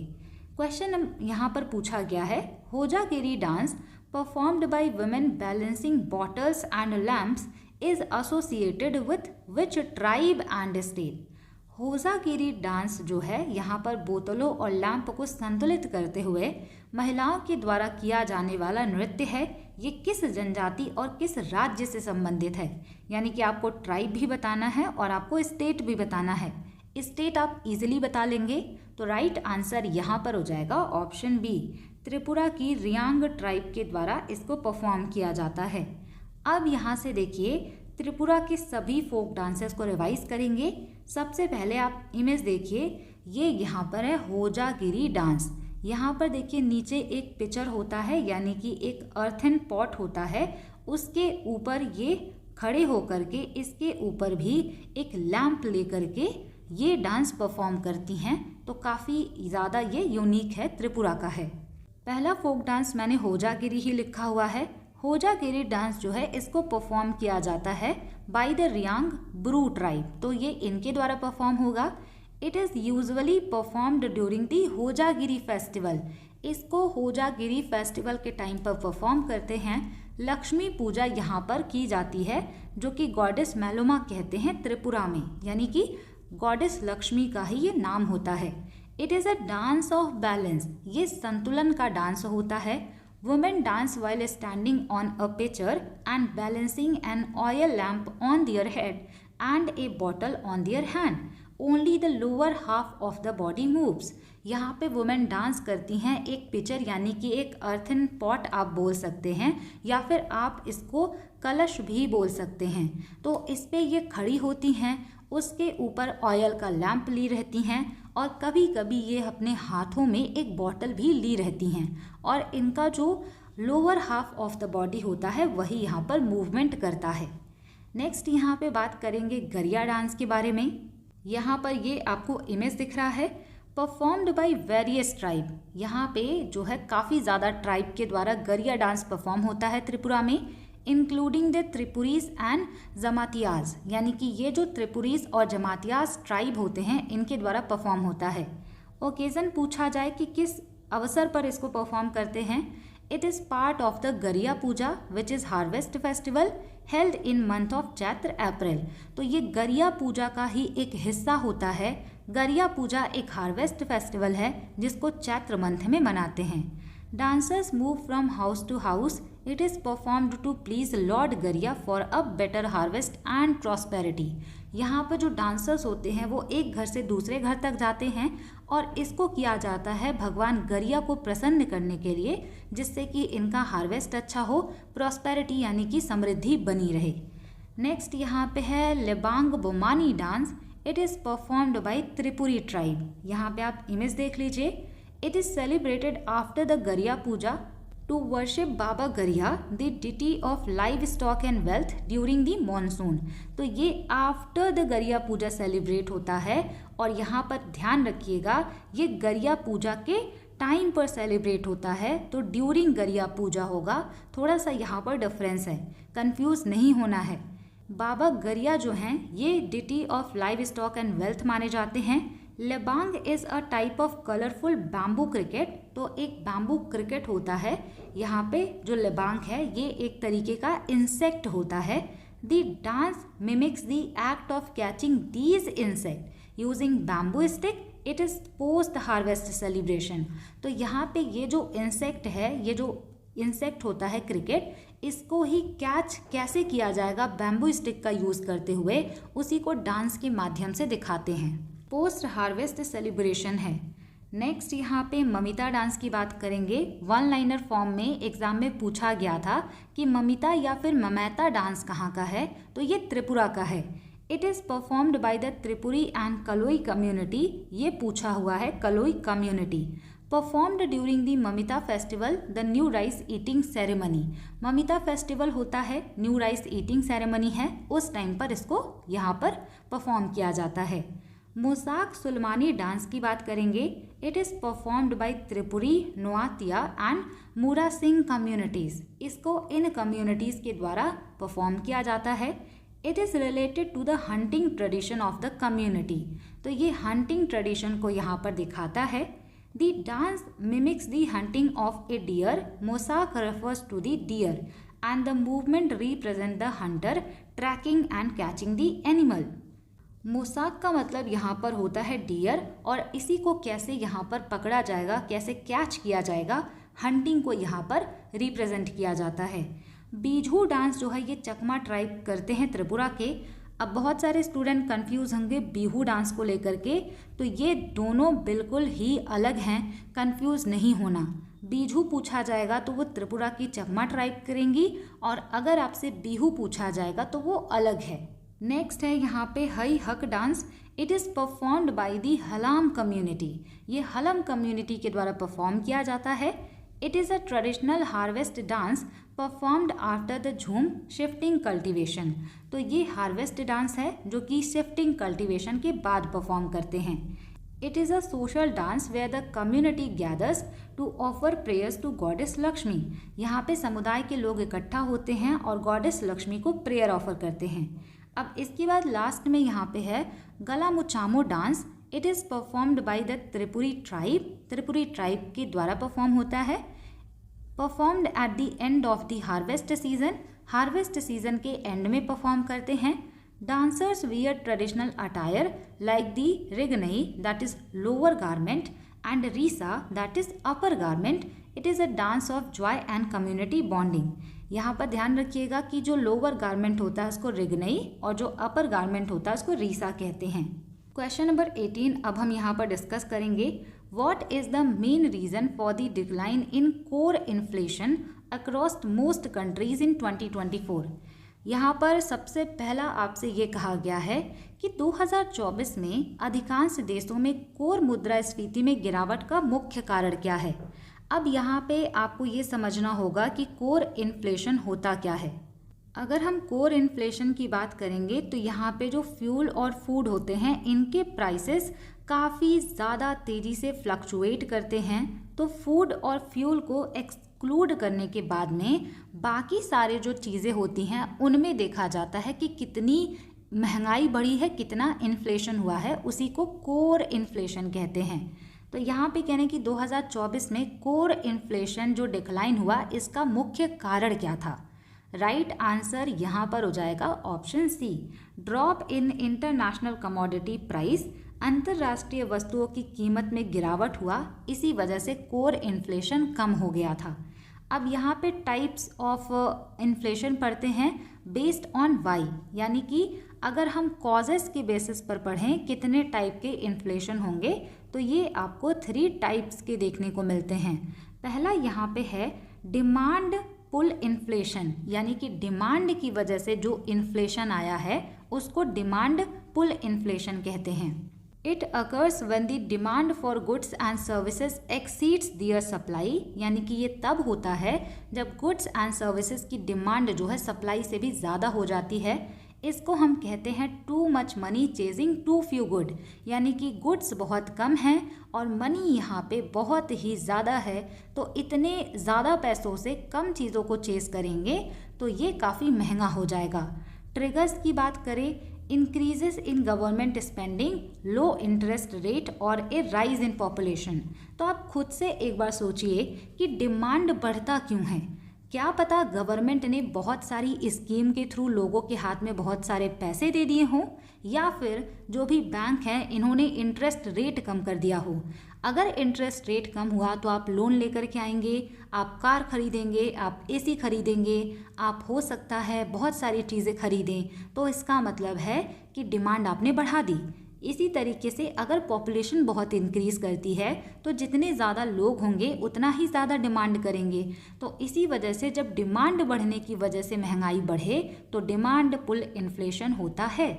क्वेश्चन यहाँ पर पूछा गया है Hojagiri dance performed by women balancing bottles and lamps is associated with which tribe and state. Hojagiri dance जो है यहाँ पर बोतलों और लैंप को संतुलित करते हुए महिलाओं के द्वारा किया जाने वाला नृत्य है। ये किस जनजाति और किस राज्य से संबंधित है, यानी कि आपको ट्राइब भी बताना है और आपको स्टेट भी बताना है। स्टेट आप इजीली बता लेंगे, तो राइट आंसर यहाँ पर हो जाएगा ऑप्शन बी, त्रिपुरा की रियांग ट्राइब के द्वारा इसको परफॉर्म किया जाता है। अब यहाँ से देखिए त्रिपुरा के सभी फोक डांसेस को रिवाइज करेंगे। सबसे पहले आप इमेज देखिए, ये यहाँ पर है होजागिरी डांस। यहाँ पर देखिए नीचे एक पिक्चर होता है, यानी कि एक अर्थन पॉट होता है, उसके ऊपर ये खड़े होकर के इसके ऊपर भी एक लैंप लेकर के ये डांस परफॉर्म करती हैं। तो काफ़ी ज़्यादा ये यूनिक है, त्रिपुरा का है। पहला फोक डांस मैंने होजागिरी ही लिखा हुआ है। होजागिरी डांस जो है इसको परफॉर्म किया जाता है by the Reang Bru tribe, तो ये इनके द्वारा परफॉर्म होगा। It is usually performed during the Hojagiri festival. इसको होजागिरी फेस्टिवल के टाइम पर परफॉर्म करते हैं। लक्ष्मी पूजा यहाँ पर की जाती है, जो कि गॉडेस मैलोमा कहते हैं त्रिपुरा में, यानी कि गॉडेस लक्ष्मी का ही ये नाम होता है। It is a dance of balance, ये संतुलन का डांस होता है। Women dance while standing on a picture and balancing an oil lamp on their head and a bottle on their hand. Only the lower half of the body moves. यहाँ पे women dance करती हैं एक picture यानी कि एक earthen pot आप बोल सकते हैं, या फिर आप इसको कलश भी बोल सकते हैं। तो इस पे ये खड़ी होती हैं, उसके ऊपर ऑयल का लैंप ली रहती हैं और कभी कभी ये अपने हाथों में एक बॉटल भी ली रहती हैं, और इनका जो lower half of the body होता है वही यहाँ पर मूवमेंट करता है। नेक्स्ट यहाँ पे बात करेंगे गरिया डांस के बारे में। यहाँ पर ये आपको इमेज दिख रहा है, परफॉर्म्ड बाय वेरियस ट्राइब। यहाँ पे जो है काफ़ी ज़्यादा ट्राइब के द्वारा गरिया डांस परफॉर्म होता है त्रिपुरा में, इंक्लूडिंग द त्रिपुरीज एंड जमातियाज, यानी कि ये जो त्रिपुरीज और जमातियाज ट्राइब होते हैं इनके द्वारा परफॉर्म होता है। ओकेज़न पूछा जाए कि किस अवसर पर इसको परफॉर्म करते हैं, it is part of the Garia Puja which is harvest festival held in month of Chaitra April. तो ये गरिया पूजा का ही एक हिस्सा होता है। गरिया पूजा एक हार्वेस्ट फेस्टिवल है जिसको चैत्र मंथ में मनाते हैं। Dancers move from house to house, it is performed to please lord Garia for a better harvest and prosperity. यहाँ पर जो डांसर्स होते हैं वो एक घर से दूसरे घर तक जाते हैं और इसको किया जाता है भगवान गरिया को प्रसन्न करने के लिए, जिससे कि इनका हार्वेस्ट अच्छा हो, प्रॉस्पेरिटी यानी कि समृद्धि बनी रहे। नेक्स्ट यहाँ पे है Lebang Bomani dance, it is performed by Tripuri tribe. यहाँ पे आप इमेज देख लीजिए। It is celebrated after the Garia Puja to worship Baba Garia the deity of livestock and wealth during the monsoon. तो ये after the Garia Puja celebrate होता है, और यहाँ पर ध्यान रखिएगा ये गरिया पूजा के टाइम पर सेलिब्रेट होता है, तो ड्यूरिंग गरिया पूजा होगा। थोड़ा सा यहाँ पर डिफरेंस है, कंफ्यूज नहीं होना है। बाबा गरिया जो हैं ये deity of livestock and wealth माने जाते हैं। Lebang is a type of colourful bamboo cricket. तो एक बैम्बू क्रिकेट होता है। यहाँ पे जो लेबांग है ये एक तरीके का इंसेक्ट होता है। The dance mimics the act of catching these insect using bamboo stick. It is post harvest celebration. तो यहाँ पे ये जो इंसेक्ट है, ये जो इंसेक्ट होता है क्रिकेट, इसको ही कैच कैसे किया जाएगा बैम्बू स्टिक का यूज़ करते हुए, उसी को डांस के माध्यम से दिखाते हैं। पोस्ट हार्वेस्ट सेलिब्रेशन है। नेक्स्ट यहाँ पे ममिता डांस की बात करेंगे। वन लाइनर फॉर्म में एग्जाम में पूछा गया था कि ममिता या फिर ममैता डांस कहाँ का है, तो ये त्रिपुरा का है। It is performed by the Tripuri and Kaloi community. ये पूछा हुआ है Kaloi community. Performed during the Mamita festival the new rice eating ceremony. Mamita festival होता है, न्यू राइस ईटिंग सेरेमनी है, उस टाइम पर इसको यहाँ पर परफॉर्म किया जाता है। मोसाक सुलमानी डांस की बात करेंगे। It is performed by Tripuri, Noatia and Mura Singh communities. इसको इन कम्युनिटीज़ के द्वारा परफॉर्म किया जाता है। It is related to the hunting tradition of the community. तो ये हंटिंग ट्रेडिशन को यहाँ पर दिखाता है। The dance mimics the hunting of a deer. Mosak refers to the deer and the movement represent the hunter tracking and catching the animal. Mosak का मतलब यहाँ पर होता है डियर, और इसी को कैसे यहाँ पर पकड़ा जाएगा, कैसे कैच किया जाएगा, हंटिंग को यहाँ पर रिप्रेजेंट किया जाता है। बीजू डांस जो है ये चकमा ट्राइब करते हैं त्रिपुरा के। अब बहुत सारे स्टूडेंट कंफ्यूज होंगे बिहू डांस को लेकर के, तो ये दोनों बिल्कुल ही अलग हैं, कंफ्यूज नहीं होना। बीजू पूछा जाएगा तो वो त्रिपुरा की चकमा ट्राइब करेंगी, और अगर आपसे बिहू पूछा जाएगा तो वो अलग है। नेक्स्ट है यहाँ पे Hai Hak dance. It is performed by the Halam community. ये हलम कम्युनिटी के द्वारा परफॉर्म किया जाता है। It is a traditional harvest dance performed after the jhum shifting cultivation. तो ये हार्वेस्ट डांस है जो कि शिफ्टिंग कल्टीवेशन के बाद परफॉर्म करते हैं। It is a social dance where the community gathers to offer prayers to goddess Lakshmi. यहाँ पे समुदाय के लोग इकट्ठा होते हैं और गॉडेस लक्ष्मी को प्रेयर ऑफर करते हैं। अब इसके बाद लास्ट में यहाँ पे है Gala Muchamo dance. It is performed by the Tripuri tribe. Tripuri tribe के द्वारा परफॉर्म होता है। Performed at the end of the harvest season, harvest season के एंड में परफॉर्म करते हैं। Dancers wear traditional attire like the Rignai that is lower garment and Risa that is upper garment. It is a dance of joy and community bonding. यहाँ पर ध्यान रखिएगा कि जो लोअर गारमेंट होता है उसको रिगनई और जो अपर गारमेंट होता है उसको रीसा कहते हैं। क्वेश्चन नंबर 18 अब हम यहाँ पर डिस्कस करेंगे। What is the main reason for the decline in core inflation across most countries in 2024। यहाँ पर सबसे पहला आपसे ये कहा गया है कि 2024 में अधिकांश देशों में कोर मुद्रास्फीति में गिरावट का मुख्य कारण क्या है। अब यहाँ पे आपको ये समझना होगा कि कोर इन्फ्लेशन होता क्या है। अगर हम कोर इन्फ्लेशन की बात करेंगे तो यहाँ पे जो फ्यूल और फूड होते हैं इनके प्राइसेस काफ़ी ज़्यादा तेज़ी से फ्लक्चुएट करते हैं। तो फूड और फ्यूल को एक्सक्लूड करने के बाद में बाकी सारे जो चीज़ें होती हैं उनमें देखा जाता है कि कितनी महंगाई बढ़ी है, कितना इन्फ्लेशन हुआ है, उसी को कोर इन्फ्लेशन कहते हैं। तो यहाँ पे कहने कि 2024 में कोर इन्फ्लेशन जो डिक्लाइन हुआ इसका मुख्य कारण क्या था। राइट आंसर यहाँ पर हो जाएगा option C, drop in international commodity price. अंतर्राष्ट्रीय वस्तुओं की कीमत में गिरावट हुआ, इसी वजह से कोर इन्फ्लेशन कम हो गया था। अब यहाँ पे टाइप्स ऑफ इन्फ्लेशन पढ़ते हैं बेस्ड ऑन वाई, यानी कि अगर हम कॉजेस के बेसिस पर पढ़ें कितने टाइप के इन्फ्लेशन होंगे तो ये आपको 3 टाइप्स के देखने को मिलते हैं। पहला यहाँ पे है डिमांड पुल इन्फ्लेशन, यानी कि डिमांड की वजह से जो इन्फ्लेशन आया है उसको डिमांड पुल इन्फ्लेशन कहते हैं। It occurs when the demand for goods and services exceeds their supply, यानी कि ये तब होता है जब गुड्स एंड सर्विसेज की डिमांड जो है सप्लाई से भी ज़्यादा हो जाती है। इसको हम कहते हैं too much money chasing too few good, यानी कि गुड्स बहुत कम हैं और मनी यहाँ पे बहुत ही ज़्यादा है, तो इतने ज़्यादा पैसों से कम चीज़ों को चेस करेंगे तो ये काफ़ी महंगा हो जाएगा। ट्रिगर्स की बात करें, increases in government spending, low interest rate और ए राइज इन पॉपुलेशन। तो आप खुद से एक बार सोचिए कि डिमांड बढ़ता क्यों है। क्या पता गवर्नमेंट ने बहुत सारी स्कीम के थ्रू लोगों के हाथ में बहुत सारे पैसे दे दिए हों, या फिर जो भी बैंक हैं इन्होंने इंटरेस्ट रेट कम कर दिया हो। अगर इंटरेस्ट रेट कम हुआ तो आप लोन लेकर के आएंगे, आप कार खरीदेंगे, आप एसी खरीदेंगे, आप हो सकता है बहुत सारी चीज़ें खरीदें, तो इसका मतलब है कि डिमांड आपने बढ़ा दी। इसी तरीके से अगर पॉपुलेशन बहुत इंक्रीज़ करती है तो जितने ज़्यादा लोग होंगे उतना ही ज़्यादा डिमांड करेंगे। तो इसी वजह से जब डिमांड बढ़ने की वजह से महंगाई बढ़े तो डिमांड पुल इन्फ्लेशन होता है।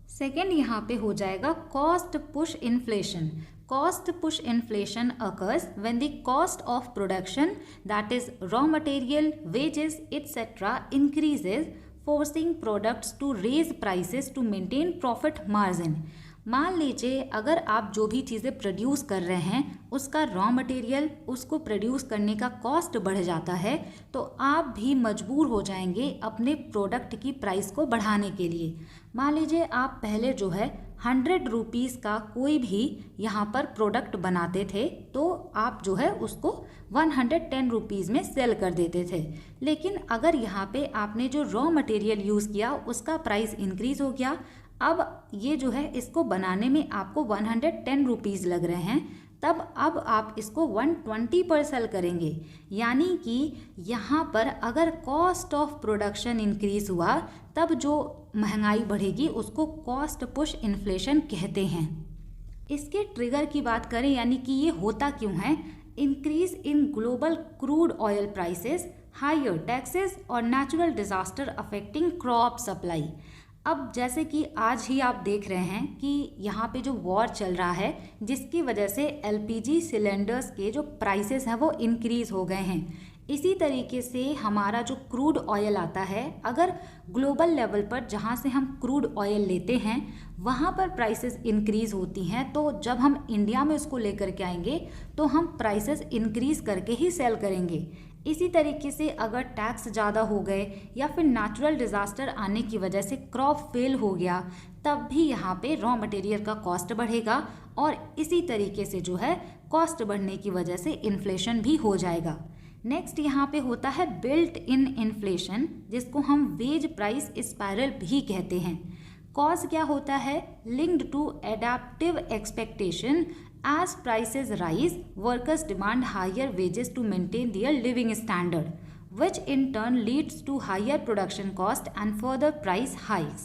सेकेंड यहाँ पे हो जाएगा cost push inflation. Cost push inflation occurs when the cost of production, that is raw material, wages, etc. increases, forcing products to raise prices to maintain profit margin. मान लीजिए अगर आप जो भी चीज़ें प्रोड्यूस कर रहे हैं उसका रॉ मटेरियल, उसको प्रोड्यूस करने का कॉस्ट बढ़ जाता है तो आप भी मजबूर हो जाएंगे अपने प्रोडक्ट की प्राइस को बढ़ाने के लिए। मान लीजिए आप पहले जो है 100 रुपीज़ का कोई भी यहाँ पर प्रोडक्ट बनाते थे तो आप जो है उसको 110 रुपीज़ में सेल कर देते थे, लेकिन अगर यहाँ पे आपने जो रॉ मटेरियल यूज़ किया उसका प्राइस इंक्रीज़ हो गया, अब ये जो है इसको बनाने में आपको 110 रुपीज़ लग रहे हैं, तब अब आप इसको 120 पर सेल करेंगे। यानी कि यहाँ पर अगर कॉस्ट ऑफ प्रोडक्शन इंक्रीज़ हुआ तब जो महंगाई बढ़ेगी उसको कॉस्ट पुश इन्फ्लेशन कहते हैं। इसके ट्रिगर की बात करें, यानी कि ये होता क्यों है, increase in global crude oil prices, higher taxes और natural disaster affecting crop supply. अब जैसे कि आज ही आप देख रहे हैं कि यहाँ पे जो वॉर चल रहा है जिसकी वजह से एलपीजी सिलेंडर्स के जो प्राइसेस हैं वो इंक्रीज़ हो गए हैं। इसी तरीके से हमारा जो क्रूड ऑयल आता है, अगर ग्लोबल लेवल पर जहाँ से हम क्रूड ऑयल लेते हैं वहाँ पर प्राइसेस इंक्रीज़ होती हैं, तो जब हम इंडिया में उसको लेकर के आएंगे तो हम प्राइसेस इंक्रीज़ करके ही सेल करेंगे। इसी तरीके से अगर टैक्स ज़्यादा हो गए या फिर नेचुरल डिज़ास्टर आने की वजह से क्रॉप फेल हो गया, तब भी यहाँ पे रॉ मटेरियल का कॉस्ट बढ़ेगा और इसी तरीके से जो है कॉस्ट बढ़ने की वजह से इन्फ्लेशन भी हो जाएगा। नेक्स्ट यहाँ पे होता है बिल्ट इन इन्फ्लेशन, जिसको हम वेज प्राइस स्पाइरल भी कहते हैं। कॉज क्या होता है? Linked to adaptive expectation, as prices rise workers demand higher wages to maintain their living standard, which in turn leads to higher production cost and further price hikes।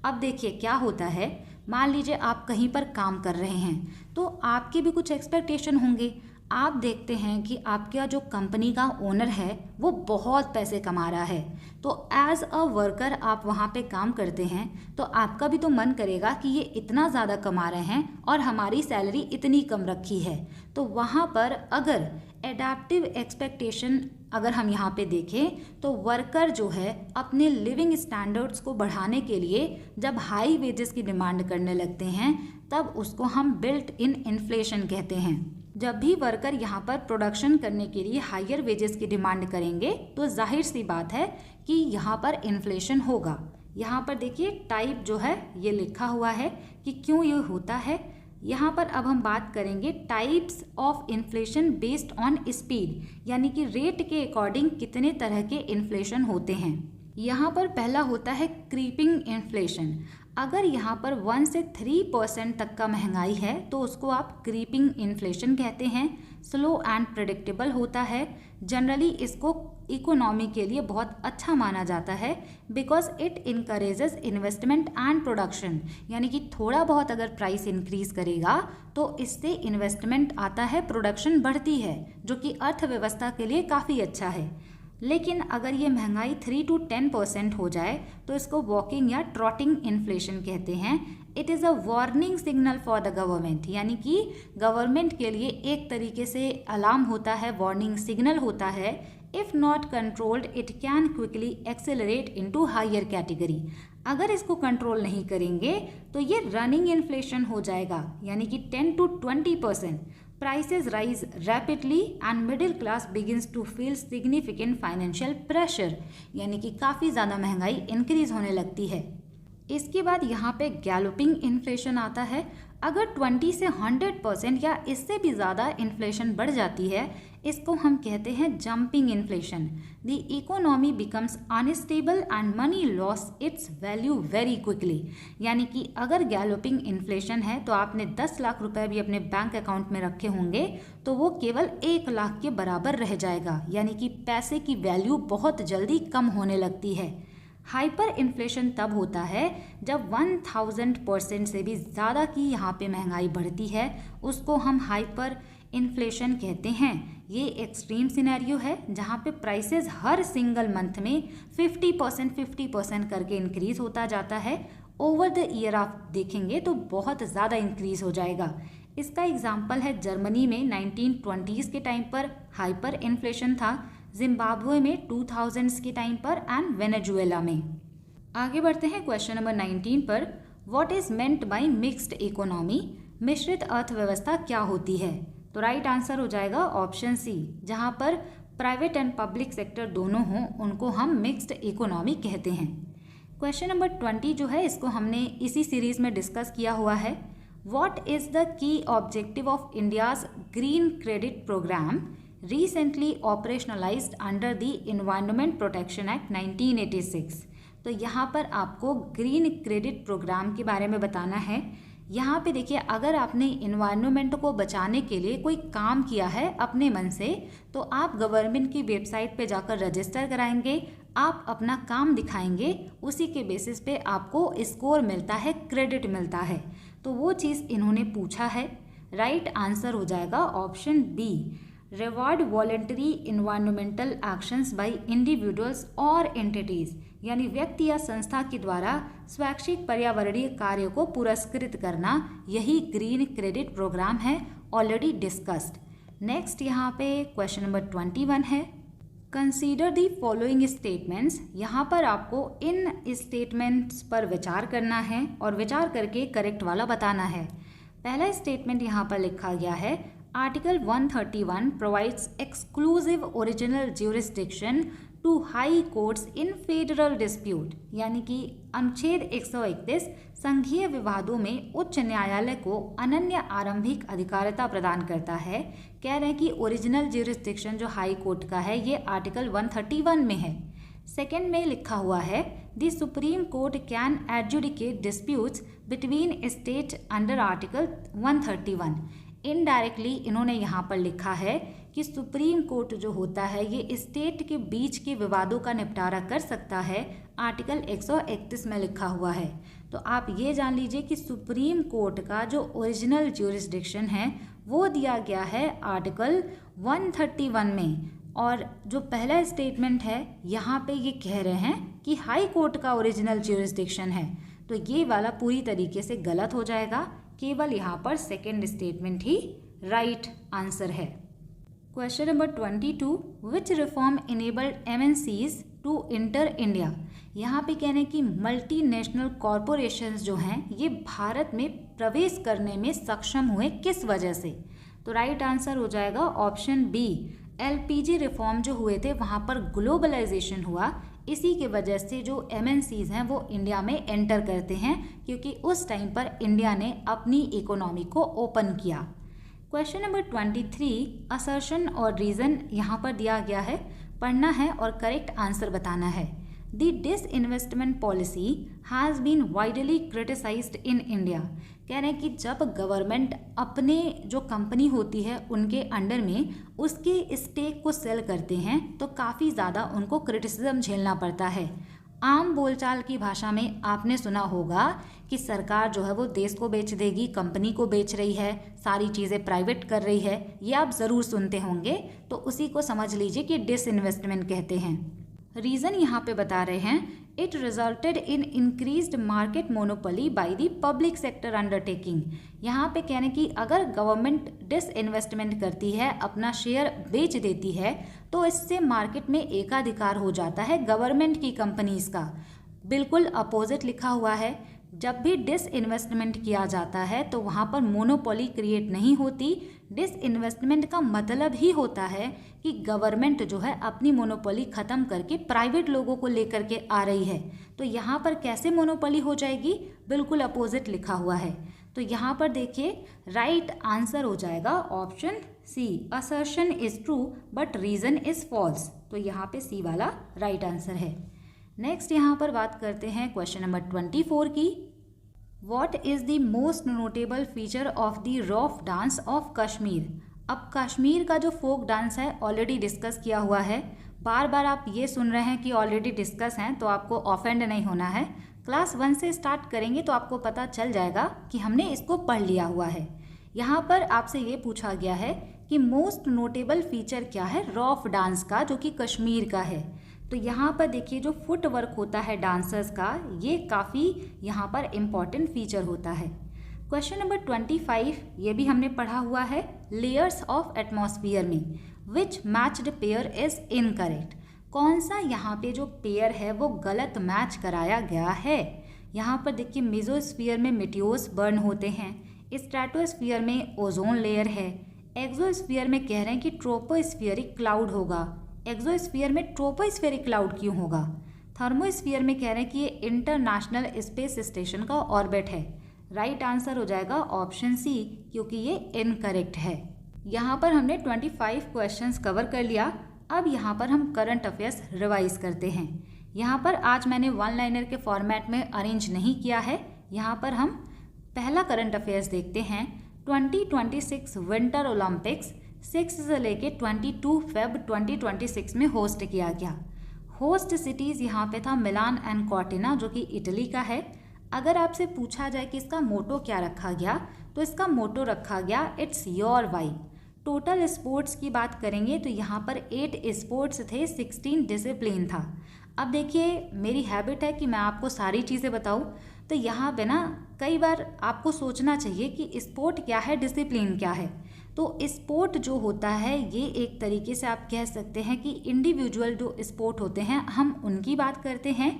अब देखिए क्या होता है, मान लीजिए आप कहीं पर काम कर रहे हैं तो आपके भी कुछ एक्सपेक्टेशन होंगे। आप देखते हैं कि आपका जो कंपनी का ओनर है वो बहुत पैसे कमा रहा है, तो एज अ वर्कर आप वहाँ पे काम करते हैं तो आपका भी तो मन करेगा कि ये इतना ज़्यादा कमा रहे हैं और हमारी सैलरी इतनी कम रखी है। तो वहाँ पर अगर एडेप्टिव एक्सपेक्टेशन अगर हम यहाँ पे देखें तो वर्कर जो है अपने लिविंग स्टैंडर्ड्स को बढ़ाने के लिए जब हाई वेजेस की डिमांड करने लगते हैं तब उसको हम बिल्ट इन इन्फ्लेशन कहते हैं। जब भी वर्कर यहाँ पर प्रोडक्शन करने के लिए हायर वेजेस की डिमांड करेंगे तो जाहिर सी बात है कि यहाँ पर इन्फ्लेशन होगा। यहाँ पर देखिए टाइप जो है ये लिखा हुआ है कि क्यों ये होता है। यहाँ पर अब हम बात करेंगे types of inflation based on speed, यानी कि रेट के अकॉर्डिंग कितने तरह के इन्फ्लेशन होते हैं। यहाँ पर पहला होता है क्रीपिंग इन्फ्लेशन। अगर यहाँ पर 1 से 3% तक का महंगाई है तो उसको आप क्रीपिंग इन्फ्लेशन कहते हैं। स्लो एंड प्रेडिक्टेबल होता है। जनरली इसको इकोनॉमी के लिए बहुत अच्छा माना जाता है because it encourages investment and production, यानी कि थोड़ा बहुत अगर प्राइस इंक्रीज करेगा तो इससे इन्वेस्टमेंट आता है, प्रोडक्शन बढ़ती है, जो कि अर्थव्यवस्था के लिए काफ़ी अच्छा है। लेकिन अगर ये महंगाई 3 to 10% हो जाए तो इसको वॉकिंग या ट्रॉटिंग इन्फ्लेशन कहते हैं। It is a warning signal for the government, यानी कि गवर्नमेंट के लिए एक तरीके से अलार्म होता है, वार्निंग सिग्नल होता है। If not controlled it can quickly accelerate into higher category. अगर इसको कंट्रोल नहीं करेंगे तो ये रनिंग इन्फ्लेशन हो जाएगा, यानी कि 10 to 20%। Prices rise rapidly and middle class begins to feel significant financial pressure, यानी कि काफ़ी ज़्यादा महंगाई इंक्रीज होने लगती है। इसके बाद यहाँ पे गैलोपिंग इन्फ्लेशन आता है। अगर 20 से 100% या इससे भी ज़्यादा इन्फ्लेशन बढ़ जाती है, इसको हम कहते हैं jumping inflation. The economy becomes unstable and money loss it's value very quickly, यानी कि अगर गैलोपिंग इन्फ्लेशन है तो आपने 10 लाख रुपए भी अपने बैंक अकाउंट में रखे होंगे तो वो केवल 1 लाख के बराबर रह जाएगा, यानी कि पैसे की वैल्यू बहुत जल्दी कम होने लगती है। हाइपर इन्फ्लेशन तब होता है जब 1000% से भी ज़्यादा की यहाँ पे महंगाई बढ़ती है, उसको हम हाइपर इन्फ्लेशन कहते हैं। ये एक्सट्रीम सिनेरियो है जहाँ पे प्राइसेस हर सिंगल मंथ में 50% करके इंक्रीज होता जाता है। ओवर द ईयर आप देखेंगे तो बहुत ज़्यादा इंक्रीज हो जाएगा। इसका एग्जाम्पल है जर्मनी में 1920s के टाइम पर हाइपर इन्फ्लेशन था, जिम्बाब्वे में 2000s के टाइम पर एंड वेनेजुएला में। आगे बढ़ते हैं क्वेश्चन नंबर 19 पर। What is meant by mixed economy? मिश्रित अर्थव्यवस्था क्या होती है? तो राइट आंसर हो जाएगा ऑप्शन सी, जहां पर प्राइवेट एंड पब्लिक सेक्टर दोनों हों उनको हम मिक्स्ड इकोनॉमी कहते हैं। क्वेश्चन नंबर 20 जो है इसको हमने इसी सीरीज में डिस्कस किया हुआ है। What is the key objective of India's green credit program recently operationalized under the Environment Protection Act 1986? तो यहाँ पर आपको ग्रीन क्रेडिट प्रोग्राम के बारे में बताना है। यहाँ पे देखिए, अगर आपने इन्वायरमेंट को बचाने के लिए कोई काम किया है अपने मन से तो आप गवर्नमेंट की वेबसाइट पे जाकर रजिस्टर कराएंगे, आप अपना काम दिखाएंगे, उसी के बेसिस पे आपको स्कोर मिलता है, क्रेडिट मिलता है। तो वो चीज़ इन्होंने पूछा है। राइट आंसर हो जाएगा option B, reward voluntary environmental actions by individuals और एंटिटीज, यानी व्यक्ति या संस्था के द्वारा स्वैच्छिक पर्यावरणीय कार्य को पुरस्कृत करना, यही ग्रीन क्रेडिट प्रोग्राम है, ऑलरेडी डिस्कस्ड। नेक्स्ट यहाँ पे क्वेश्चन नंबर 21 है। Consider the following statements. यहाँ पर आपको इन स्टेटमेंट्स पर विचार करना है और विचार करके करेक्ट वाला बताना है। पहला स्टेटमेंट यहाँ पर लिखा गया है, Article 131 provides exclusive original jurisdiction to high courts in federal dispute, यानी कि अनुच्छेद 131 संघीय विवादों में उच्च न्यायालय को अनन्य आरंभिक अधिकारिता प्रदान करता है। कह रहे हैं कि ओरिजिनल ज्यूरिसडिक्शन जो हाई कोर्ट का है ये आर्टिकल 131 में है। सेकेंड में लिखा हुआ है the supreme court can adjudicate disputes between state under article 131। Indirectly इन्होंने यहाँ पर लिखा है कि सुप्रीम कोर्ट जो होता है ये स्टेट के बीच के विवादों का निपटारा कर सकता है, आर्टिकल 131 में लिखा हुआ है। तो आप ये जान लीजिए कि सुप्रीम कोर्ट का जो ओरिजिनल ज्यूरिसडिक्शन है वो दिया गया है आर्टिकल 131 में। और जो पहला स्टेटमेंट है यहाँ पे ये कह रहे हैं कि हाई कोर्ट का ओरिजिनल ज्यूरिसडिक्शन है, तो ये वाला पूरी तरीके से गलत हो जाएगा। केवल यहाँ पर सेकेंड स्टेटमेंट ही राइट आंसर है। Question number 22, which reform enabled MNCs to enter India. यहाँ पे कहने की मल्टीनेशनल कॉरपोरेशंस जो हैं ये भारत में प्रवेश करने में सक्षम हुए किस वजह से। तो राइट आंसर हो जाएगा ऑप्शन बी, एलपीजी रिफॉर्म जो हुए थे वहाँ पर ग्लोबलाइजेशन हुआ, इसी के वजह से जो एमएनसीज हैं वो इंडिया में एंटर करते हैं, क्योंकि उस टाइम पर इंडिया ने अपनी इकोनॉमी को ओपन किया। क्वेश्चन नंबर 23, असर्शन और रीज़न यहाँ पर दिया गया है, पढ़ना है और करेक्ट आंसर बताना है। The disinvestment policy has been widely criticised in India. कह रहे हैं कि जब गवर्नमेंट अपने जो कंपनी होती है उनके अंडर में उसके स्टेक को सेल करते हैं तो काफ़ी ज़्यादा उनको क्रिटिसिज्म झेलना पड़ता है। आम बोलचाल की भाषा में आपने सुना होगा कि सरकार जो है वो देश को बेच देगी, कंपनी को बेच रही है, सारी चीज़ें प्राइवेट कर रही है, ये आप ज़रूर सुनते होंगे। तो उसी को समझ लीजिए कि डिसइन्वेस्टमेंट कहते हैं। रीज़न यहाँ पे बता रहे हैं, it resulted in increased market monopoly by the public sector undertaking. यहाँ पे कहने की अगर गवर्नमेंट डिसइन्वेस्टमेंट करती है, अपना शेयर बेच देती है, तो इससे मार्केट में एकाधिकार हो जाता है गवर्नमेंट की कंपनीज का। बिल्कुल अपोजिट लिखा हुआ है, जब भी डिसइन्वेस्टमेंट किया जाता है तो वहाँ पर मोनोपोली क्रिएट नहीं होती। डिसइन्वेस्टमेंट का मतलब ही होता है कि गवर्नमेंट जो है अपनी मोनोपोली ख़त्म करके प्राइवेट लोगों को लेकर के आ रही है। तो यहाँ पर कैसे मोनोपोली हो जाएगी, बिल्कुल अपोजिट लिखा हुआ है। तो यहाँ पर देखिए राइट आंसर हो जाएगा option C, assertion is true but reason is false. तो यहाँ पे सी वाला राइट आंसर है। नेक्स्ट यहाँ पर बात करते हैं क्वेश्चन नंबर 24 की। What is the most notable feature of the rough dance of Kashmir. अब कश्मीर का जो फोक डांस है ऑलरेडी डिस्कस किया हुआ है। बार बार आप ये सुन रहे हैं कि ऑलरेडी डिस्कस हैं, तो आपको ऑफेंड नहीं होना है। क्लास 1 से स्टार्ट करेंगे तो आपको पता चल जाएगा कि हमने इसको पढ़ लिया हुआ है। यहाँ पर आपसे ये पूछा गया है कि मोस्ट नोटेबल फीचर क्या है रॉफ डांस का, जो कि कश्मीर का है। तो यहाँ पर देखिए जो फुट वर्क होता है डांसर्स का, ये काफ़ी यहाँ पर इम्पॉर्टेंट फीचर होता है। क्वेश्चन नंबर 25 ये भी हमने पढ़ा हुआ है, लेयर्स ऑफ एटमॉस्फेयर में विच मैच्ड पेयर इज इनकरेक्ट। कौन सा यहाँ पे जो पेयर है वो गलत मैच कराया गया है। यहाँ पर देखिए मेसोस्फीयर में मेटियोर्स बर्न होते हैं, स्ट्रेटोस्फीयर में ओजोन लेयर है, एक्सोस्फीयर में कह रहे हैं कि ट्रोपोस्फियरिक क्लाउड होगा। एक्सोस्फीयर में ट्रोपोस्फियरिक क्लाउड क्यों होगा। थर्मोस्फीयर में कह रहे हैं कि ये इंटरनेशनल स्पेस स्टेशन का ऑर्बिट है। राइट आंसर हो जाएगा ऑप्शन सी, क्योंकि ये इनकरेक्ट है। यहाँ पर हमने 25 क्वेश्चंस कवर कर लिया। अब यहाँ पर हम करंट अफेयर्स रिवाइज करते हैं। यहाँ पर आज मैंने वन लाइनर के फॉर्मेट में अरेंज नहीं किया है। यहाँ पर हम पहला करंट अफेयर्स देखते हैं। 2026 विंटर ओलंपिक्स 6 से लेके 22 फेब 2026 में होस्ट किया गया। होस्ट सिटीज़ यहाँ पे था मिलान एंड कॉर्टिना, जो कि इटली का है। अगर आपसे पूछा जाए कि इसका मोटो क्या रखा गया, तो इसका मोटो रखा गया it's your vibe. Total sports की बात करेंगे तो यहाँ पर 8 स्पोर्ट्स थे, 16 डिसिप्लिन था। अब देखिए मेरी हैबिट है कि मैं आपको सारी चीज़ें बताऊँ, तो यहाँ पे ना कई बार आपको सोचना चाहिए कि स्पोर्ट क्या है, डिसिप्लिन क्या है। तो स्पोर्ट जो होता है ये एक तरीके से आप कह सकते हैं कि इंडिविजुअल जो स्पोर्ट होते हैं हम उनकी बात करते हैं,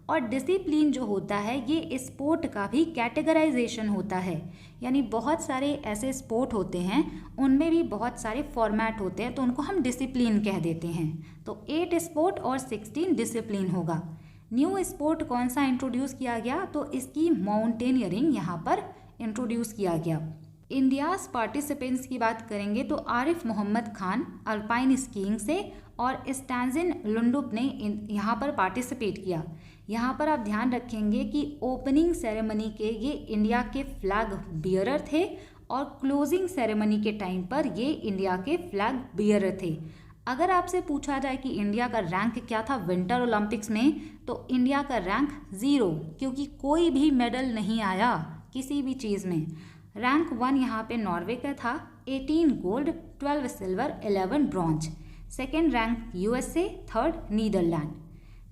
और डिसिप्लिन जो होता है ये स्पोर्ट का भी कैटेगराइजेशन होता है, यानी बहुत सारे ऐसे स्पोर्ट होते हैं उनमें भी बहुत सारे फॉर्मेट होते हैं तो उनको हम डिसिप्लिन कह देते हैं। तो 8 स्पोर्ट और 16 डिसिप्लिन होगा। न्यू स्पोर्ट कौन सा इंट्रोड्यूस किया गया, तो इसकी माउंटेनियरिंग यहाँ पर इंट्रोड्यूस किया गया। इंडियाज पार्टिसिपेंट्स की बात करेंगे तो आरिफ मोहम्मद खान अल्पाइन स्कीइंग से और स्टैंजिन लुंडुप ने यहाँ पर पार्टिसिपेट किया। यहाँ पर आप ध्यान रखेंगे कि ओपनिंग सेरेमनी के ये इंडिया के फ्लैग बियरर थे और क्लोजिंग सेरेमनी के टाइम पर ये इंडिया के फ्लैग बियरर थे। अगर आपसे पूछा जाए कि इंडिया का रैंक क्या था विंटर ओलंपिक्स में, तो इंडिया का रैंक 0, क्योंकि कोई भी मेडल नहीं आया किसी भी चीज़ में। रैंक 1 यहाँ पे नॉर्वे का था, 18 gold, 12 silver, 11 bronze. Second rank USA, third Netherland.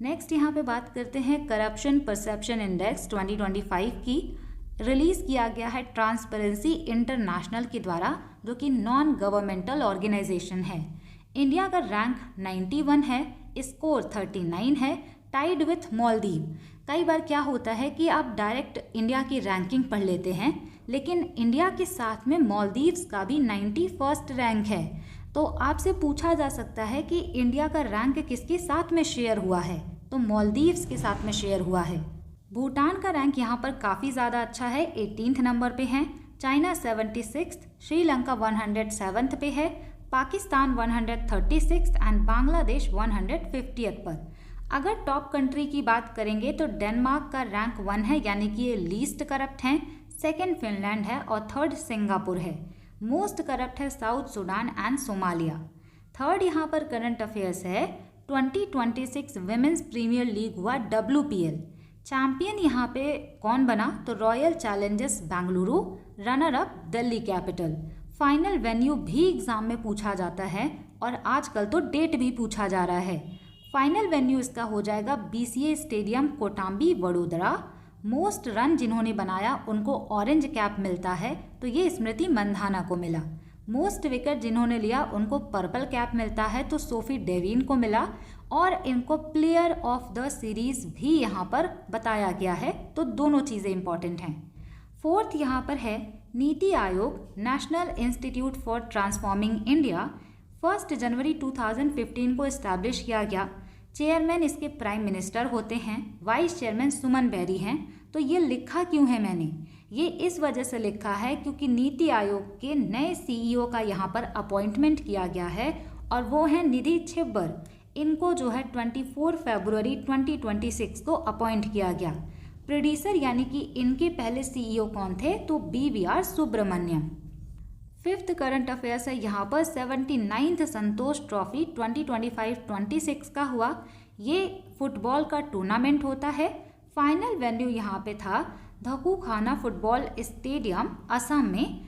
Next यहाँ पे बात करते हैं करप्शन परसेप्शन इंडेक्स 2025 की। रिलीज़ किया गया है ट्रांसपेरेंसी इंटरनेशनल के द्वारा, जो कि नॉन गवर्नमेंटल ऑर्गेनाइजेशन है। इंडिया का रैंक 91 है, स्कोर 39 है, टाइड विथ मालदीव। कई बार क्या होता है कि आप डायरेक्ट इंडिया की रैंकिंग पढ़ लेते हैं, लेकिन इंडिया के साथ में मालदीव्स का भी 91st रैंक है। तो आपसे पूछा जा सकता है कि इंडिया का रैंक किसके साथ में शेयर हुआ है, तो मालदीव्स के साथ में शेयर हुआ है। भूटान का रैंक यहाँ पर काफ़ी ज़्यादा अच्छा है, 18th नंबर पे है। चाइना 76th, श्रीलंका 107th पे है, पाकिस्तान 136 एंड बांग्लादेश 150th पर। अगर टॉप कंट्री की बात करेंगे तो डेनमार्क का रैंक 1 है, यानी कि ये लीस्ट करप्ट हैं। सेकेंड फिनलैंड है और थर्ड सिंगापुर है। मोस्ट करप्ट है south Sudan and Somalia. Third यहाँ पर करंट अफेयर्स है, 2026 विमेंस प्रीमियर लीग हुआ WPL। चैंपियन यहाँ पे कौन बना, तो royal Challengers Bengaluru, runner up Delhi capital. Final venue भी एग्जाम में पूछा जाता है और आजकल तो डेट भी पूछा जा रहा है। फाइनल वेन्यू इसका हो जाएगा BCA stadium Kotambi Vadodara. Most run जिन्होंने बनाया उनको ऑरेंज कैप मिलता है, तो ये स्मृति मंधाना को मिला। मोस्ट विकेट जिन्होंने लिया उनको पर्पल कैप मिलता है, तो सोफी डेविन को मिला। और इनको प्लेयर ऑफ द सीरीज भी यहाँ पर बताया गया है, तो दोनों चीज़ें इंपॉर्टेंट हैं। फोर्थ यहाँ पर है NITI Aayog national institute for transforming India. 1 जनवरी 2015 को इस्टेब्लिश किया गया। चेयरमैन इसके प्राइम मिनिस्टर होते हैं, वाइस चेयरमैन सुमन बेरी हैं। तो ये लिखा क्यों है मैंने, ये इस वजह से लिखा है क्योंकि नीति आयोग के नए CEO का यहाँ पर अपॉइंटमेंट किया गया है और वो हैं निधि छिब्बर। इनको जो है 24 फरवरी 2026 को अपॉइंट किया गया। प्रोड्यूसर यानी कि इनके पहले CEO कौन थे, तो BVR Subrahmanyam. Fifth current affairs है यहाँ पर 79th संतोष ट्रॉफी 2025-26 का हुआ। ये फुटबॉल का टूर्नामेंट होता है। फाइनल वेन्यू यहाँ पे था धकुखाना फुटबॉल स्टेडियम असम में।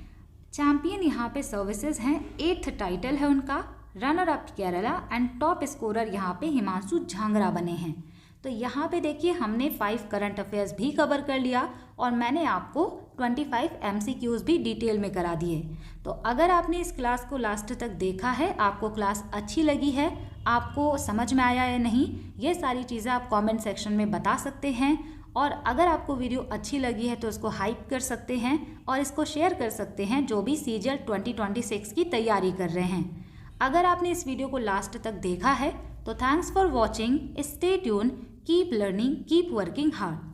चैंपियन यहाँ पे सर्विसेज हैं, 8th टाइटल है उनका। Runner up Kerala and top scorer यहाँ पे हिमांशु झांगरा बने हैं। तो यहाँ पे देखिए हमने 5 करंट अफेयर्स भी कवर कर लिया और मैंने आपको 25 MCQs भी डिटेल में करा दिए। तो अगर आपने इस क्लास को लास्ट तक देखा है, आपको क्लास अच्छी लगी है, आपको समझ में आया या नहीं, ये सारी चीज़ें आप कमेंट सेक्शन में बता सकते हैं। और अगर आपको वीडियो अच्छी लगी है तो इसको हाइप कर सकते हैं और इसको शेयर कर सकते हैं जो भी CGL 2026 की तैयारी कर रहे हैं। अगर आपने इस वीडियो को लास्ट तक देखा है तो thanks for watching, stay tune, keep learning, keep working hard.